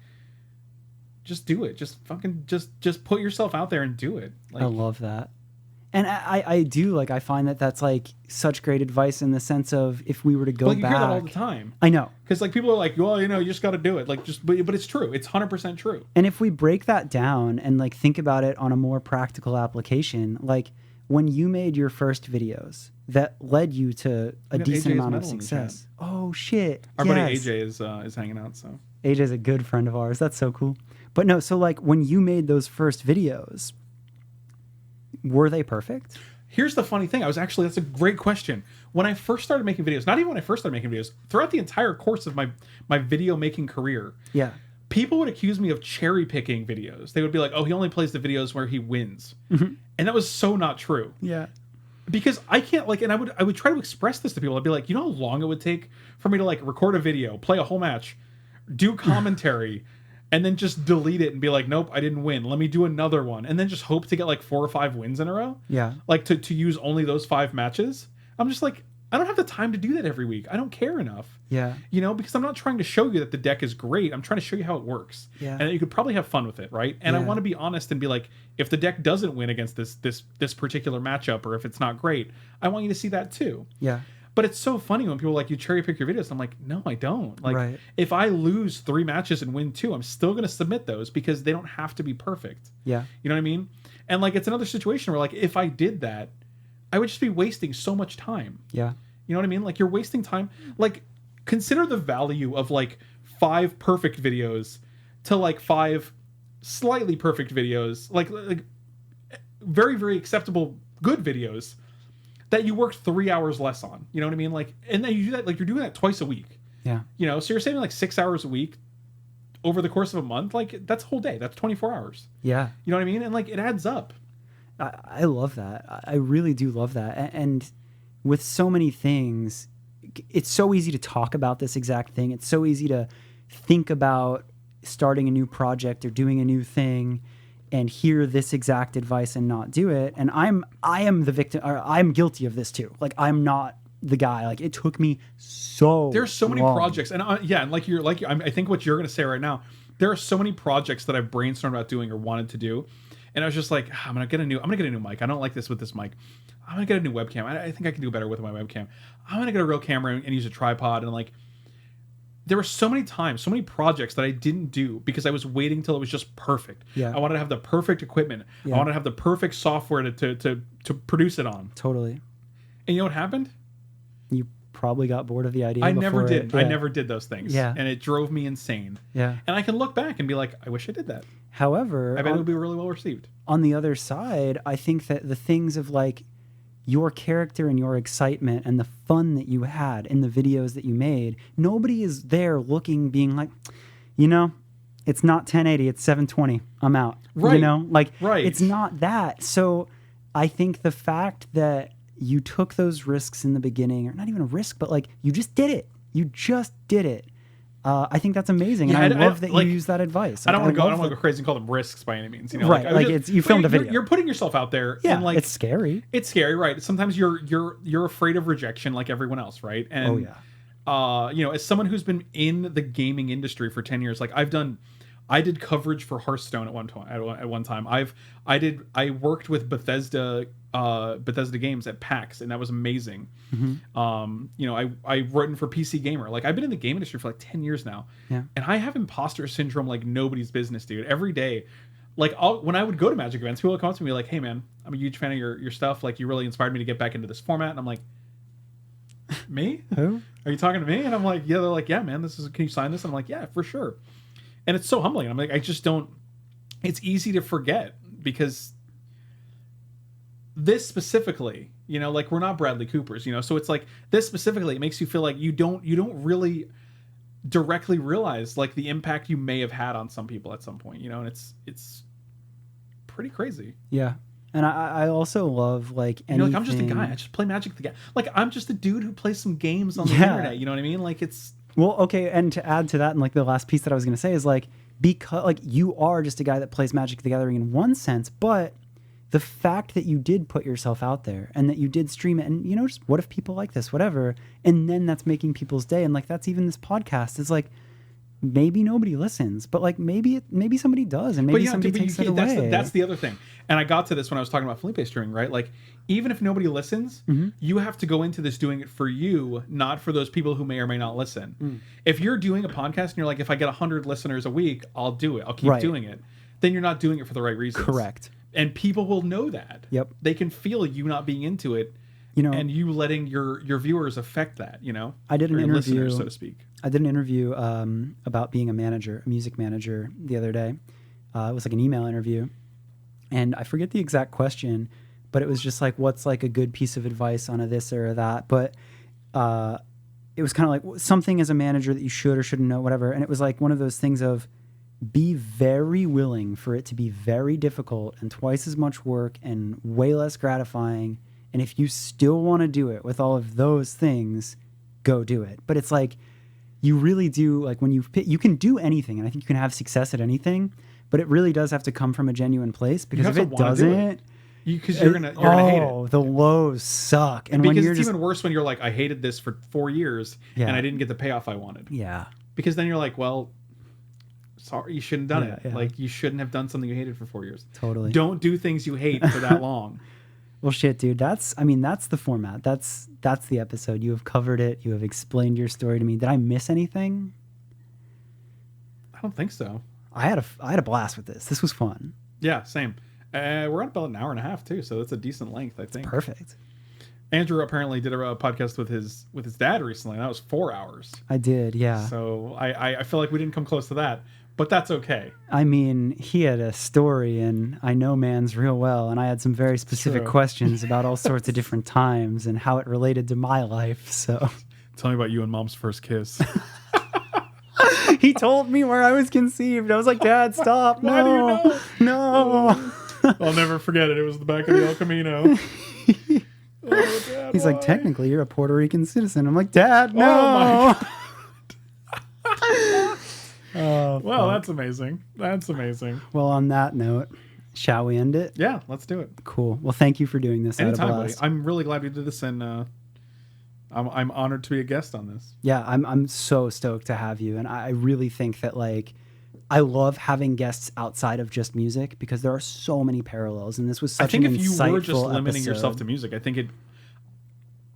just do it. Just fucking just put yourself out there and do it. Like, I love that. And I do like, I find that that's like such great advice in the sense of if we were to go like you back. hear that all the time. I know. Because like people are like, well, you just got to do it. Like but it's true. It's 100% true. And if we break that down and like think about it on a more practical application, like when you made your first videos that led you to a decent amount of success. Oh shit. Our buddy AJ is hanging out, so. AJ's a good friend of ours. That's so cool. But no, so like when you made those first videos, were they perfect? Here's the funny thing. That's a great question. When I first started making videos, not even when I first started making videos, throughout the entire course of my video making career, Yeah. people would accuse me of cherry picking videos. They would be like, "Oh, he only plays the videos where he wins," and that was so not true. Yeah. Because I can't like, and I would try to express this to people. I'd be like, you know how long it would take for me to like record a video, play a whole match, do commentary, and then just delete it and be like, nope, I didn't win. Let me do another one, and then just hope to get like 4 or 5 wins in a row. Yeah. Like to use only those 5 matches. I'm just like, I don't have the time to do that every week. I don't care enough. Yeah. Because I'm not trying to show you that the deck is great. I'm trying to show you how it works. Yeah. And that you could probably have fun with it, right? And I Yeah. want to be honest and be like, if the deck doesn't win against this particular matchup, or if it's not great, I want you to see that too. Yeah. But it's so funny when people are like, you cherry pick your videos. I'm like, no, I don't. Like, Right. if I lose 3 matches and win 2, I'm still going to submit those because they don't have to be perfect. Yeah. You know what I mean? And like, it's another situation where like, if I did that, I would just be wasting so much time. Yeah. You know what I mean? Like, you're wasting time. Like, consider the value of like 5 perfect videos to like 5 slightly perfect videos, like very, very acceptable good videos that you worked 3 hours less on. You know what I mean? Like, and then you do that, like you're doing that twice a week. Yeah. So you're saving like 6 hours a week over the course of a month. Like, that's a whole day. That's 24 hours. Yeah. You know what I mean? And like, it adds up. I love that. I really do love that. And with so many things, it's so easy to talk about this exact thing. It's so easy to think about starting a new project or doing a new thing and hear this exact advice and not do it. And I am the victim, or I'm guilty of this too. Like, I'm not the guy. Like, it took me so There's so many long. projects, and and I think what you're going to say right now, there are so many projects that I've brainstormed about doing or wanted to do, and I was just like, I'm gonna get a new mic. I don't like this with this mic. I'm gonna get a new webcam. I think I can do better with my webcam. I'm gonna get a real camera and use a tripod. And like, there were so many times, so many projects that I didn't do because I was waiting till it was just perfect. Yeah. I wanted to have the perfect equipment. Yeah. I wanted to have the perfect software to produce it on. Totally. And you know what happened? You probably got bored of the idea. I never before did. it- I yeah. never did those things. Yeah. And it drove me insane. Yeah. And I can look back and be like, I wish I did that. However, I bet it would be really well received. on the other side, I think that the things of like your character and your excitement and the fun that you had in the videos that you made, nobody is there looking, being like, it's not 1080, it's 720. I'm out. Right. Right. It's not that. So I think the fact that you took those risks in the beginning, or not even a risk, but like you just did it. You just did it. I think that's amazing, and Yeah, I love that you use that advice. I don't want to love go crazy and call them risks by any means. Right, you filmed a video. You're putting yourself out there. Yeah, and like, it's scary. It's scary, right? Sometimes you're afraid of rejection, like everyone else, right? And as someone who's been in the gaming industry for 10 years, like I did coverage for Hearthstone at one time. I worked with Bethesda Games at PAX, and that was amazing. Mm-hmm. I've written for PC Gamer. Like, I've been in the game industry for like 10 years now. Yeah. And I have imposter syndrome like nobody's business, dude. Every day. Like, when I would go to Magic events, people would come up to me like, hey man, I'm a huge fan of your stuff. Like, you really inspired me to get back into this format. And I'm like, me? Who? Are you talking to me? And I'm like, yeah. They're like, yeah, man, can you sign this? And I'm like, yeah, for sure. And it's so humbling. I'm like, I just don't, it's easy to forget because this specifically, you know, like we're not Bradley Coopers, you know, so it's like this specifically, it makes you feel like you don't really directly realize like the impact you may have had on some people at some point, you know, and it's pretty crazy. Yeah. And I also love like anything. You know, like I'm just a guy. I just play Magic the Gathering. Like I'm just a dude who plays some games on the Yeah. internet. You know what I mean? Like it's Well, okay, and to add to that, and like the last piece that I was going to say is like, because like you are just a guy that plays Magic the Gathering in one sense, but the fact that you did put yourself out there and that you did stream it, and you know, just what if people like this, whatever, and then that's making people's day, and like that's even this podcast is like, maybe nobody listens, but like maybe somebody does, and maybe somebody takes it away. That's the other thing. And I got to this when I was talking about Felipe streaming, right? Like, even if nobody listens, you have to go into this doing it for you, not for those people who may or may not listen. If you're doing a podcast and you're like, if I get 100 listeners a week, I'll do it. I'll keep doing it. Then you're not doing it for the right reasons. Correct. And people will know that. Yep. They can feel you not being into it, you know, and you letting your viewers affect that, you know? I did an interview, listeners, so to speak. I did an interview about being a music manager the other day. It was like an email interview. And I forget the exact question, but it was just like, what's like a good piece of advice on a this or a that? But it was kind of like something as a manager that you should or shouldn't know, whatever. And it was like one of those things of be very willing for it to be very difficult and twice as much work and way less gratifying. And if you still want to do it with all of those things, go do it. But it's like, you really do, like when you can do anything, and I think you can have success at anything, but it really does have to come from a genuine place, because if it doesn't, because you're gonna hate it. Oh, the lows suck. And because when you're it's just, even worse when you're like, I hated this for 4 years and I didn't get the payoff I wanted. Yeah. Because then you're like, well, sorry, you shouldn't have done it. Yeah. Like you shouldn't have done something you hated for 4 years. Totally. Don't do things you hate for that long. Well, shit, dude. That's the format. That's the episode. You have covered it. You have explained your story to me. Did I miss anything? I don't think so. I had a blast with this. This was fun. Yeah, same. We're at about an hour and a half too, so that's a decent length, I think. Perfect. Andrew apparently did a podcast with his dad recently. And that was 4 hours. I did, yeah. So I feel like we didn't come close to that, but that's okay. I mean, he had a story, and I know Mans real well, and I had some very specific questions about all sorts of different times and how it related to my life. So tell me about you and Mom's first kiss. He told me where I was conceived. I was like, Dad, stop. Why do you know? No. I'll never forget it. It was the back of the El Camino. Oh, Dad, He's why? like, technically, you're a Puerto Rican citizen. I'm like, Dad, no. Oh, well, that's amazing. That's amazing. Well, on that note, shall we end it? Yeah, let's do it. Cool. Well, thank you for doing this. Anytime, buddy. I'm really glad we did this, and I'm honored to be a guest on this. Yeah, I'm so stoked to have you, and I really think that like I love having guests outside of just music, because there are so many parallels, and this was such an insightful I think if you were just limiting yourself to music, I think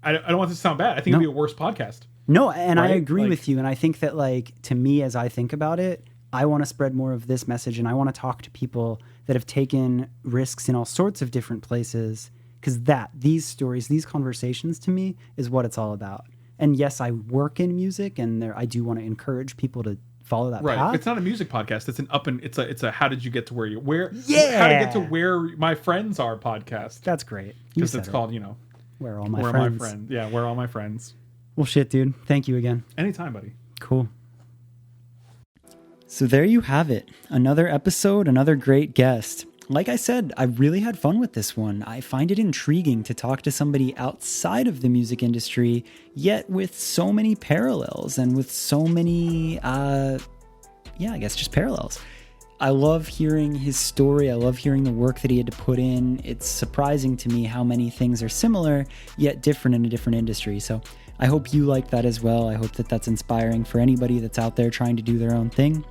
I don't want this to sound bad. I think it'd be a worse podcast. No, and right? I agree with you, and I think that like to me, as I think about it, I want to spread more of this message, and I want to talk to people that have taken risks in all sorts of different places, because these stories, these conversations to me is what it's all about. And yes, I work in music, and I do want to encourage people to follow that path. It's not a music podcast. It's it's a how did you get to where how to get to where my friends are podcast. That's great. Because it's called, Where Are My Where Friends. Are My Friends? Yeah, Where Are All My Friends? Well, shit, dude. Thank you again. Anytime, buddy. Cool. So there you have it. Another episode, another great guest. Like I said, I really had fun with this one. I find it intriguing to talk to somebody outside of the music industry, yet with so many parallels and with so many, I guess just parallels. I love hearing his story. I love hearing the work that he had to put in. It's surprising to me how many things are similar, yet different in a different industry. So I hope you like that as well. I hope that that's inspiring for anybody that's out there trying to do their own thing.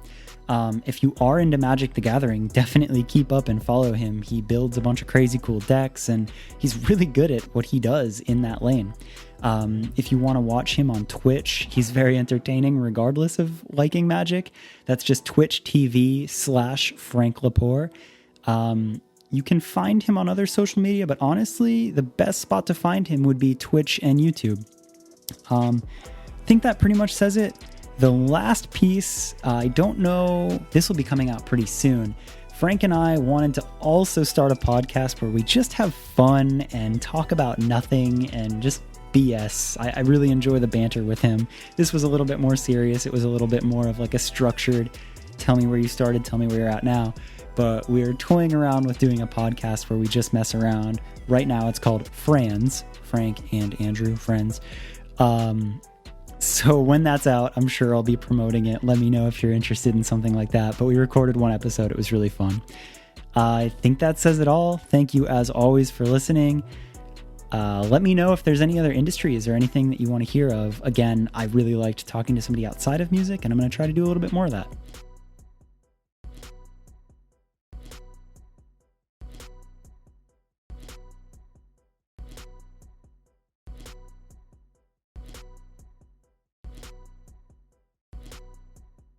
If you are into Magic the Gathering, definitely keep up and follow him. He builds a bunch of crazy cool decks, and he's really good at what he does in that lane. If you want to watch him on Twitch, he's very entertaining regardless of liking Magic. That's just Twitch TV/Frank Lepore. You can find him on other social media, but honestly, the best spot to find him would be Twitch and YouTube. I think that pretty much says it. The last piece, I don't know, this will be coming out pretty soon. Frank and I wanted to also start a podcast where we just have fun and talk about nothing and just BS. I really enjoy the banter with him. This was a little bit more serious. It was a little bit more of like a structured, tell me where you started, tell me where you're at now. But we're toying around with doing a podcast where we just mess around. Right now it's called Friends, Frank and Andrew, Friends. So when that's out, I'm sure I'll be promoting it. Let me know if you're interested in something like that. But we recorded one episode. It was really fun. I think that says it all. Thank you as always for listening. Let me know if there's any other industries or anything that you want to hear of. Again, I really liked talking to somebody outside of music, and I'm going to try to do a little bit more of that.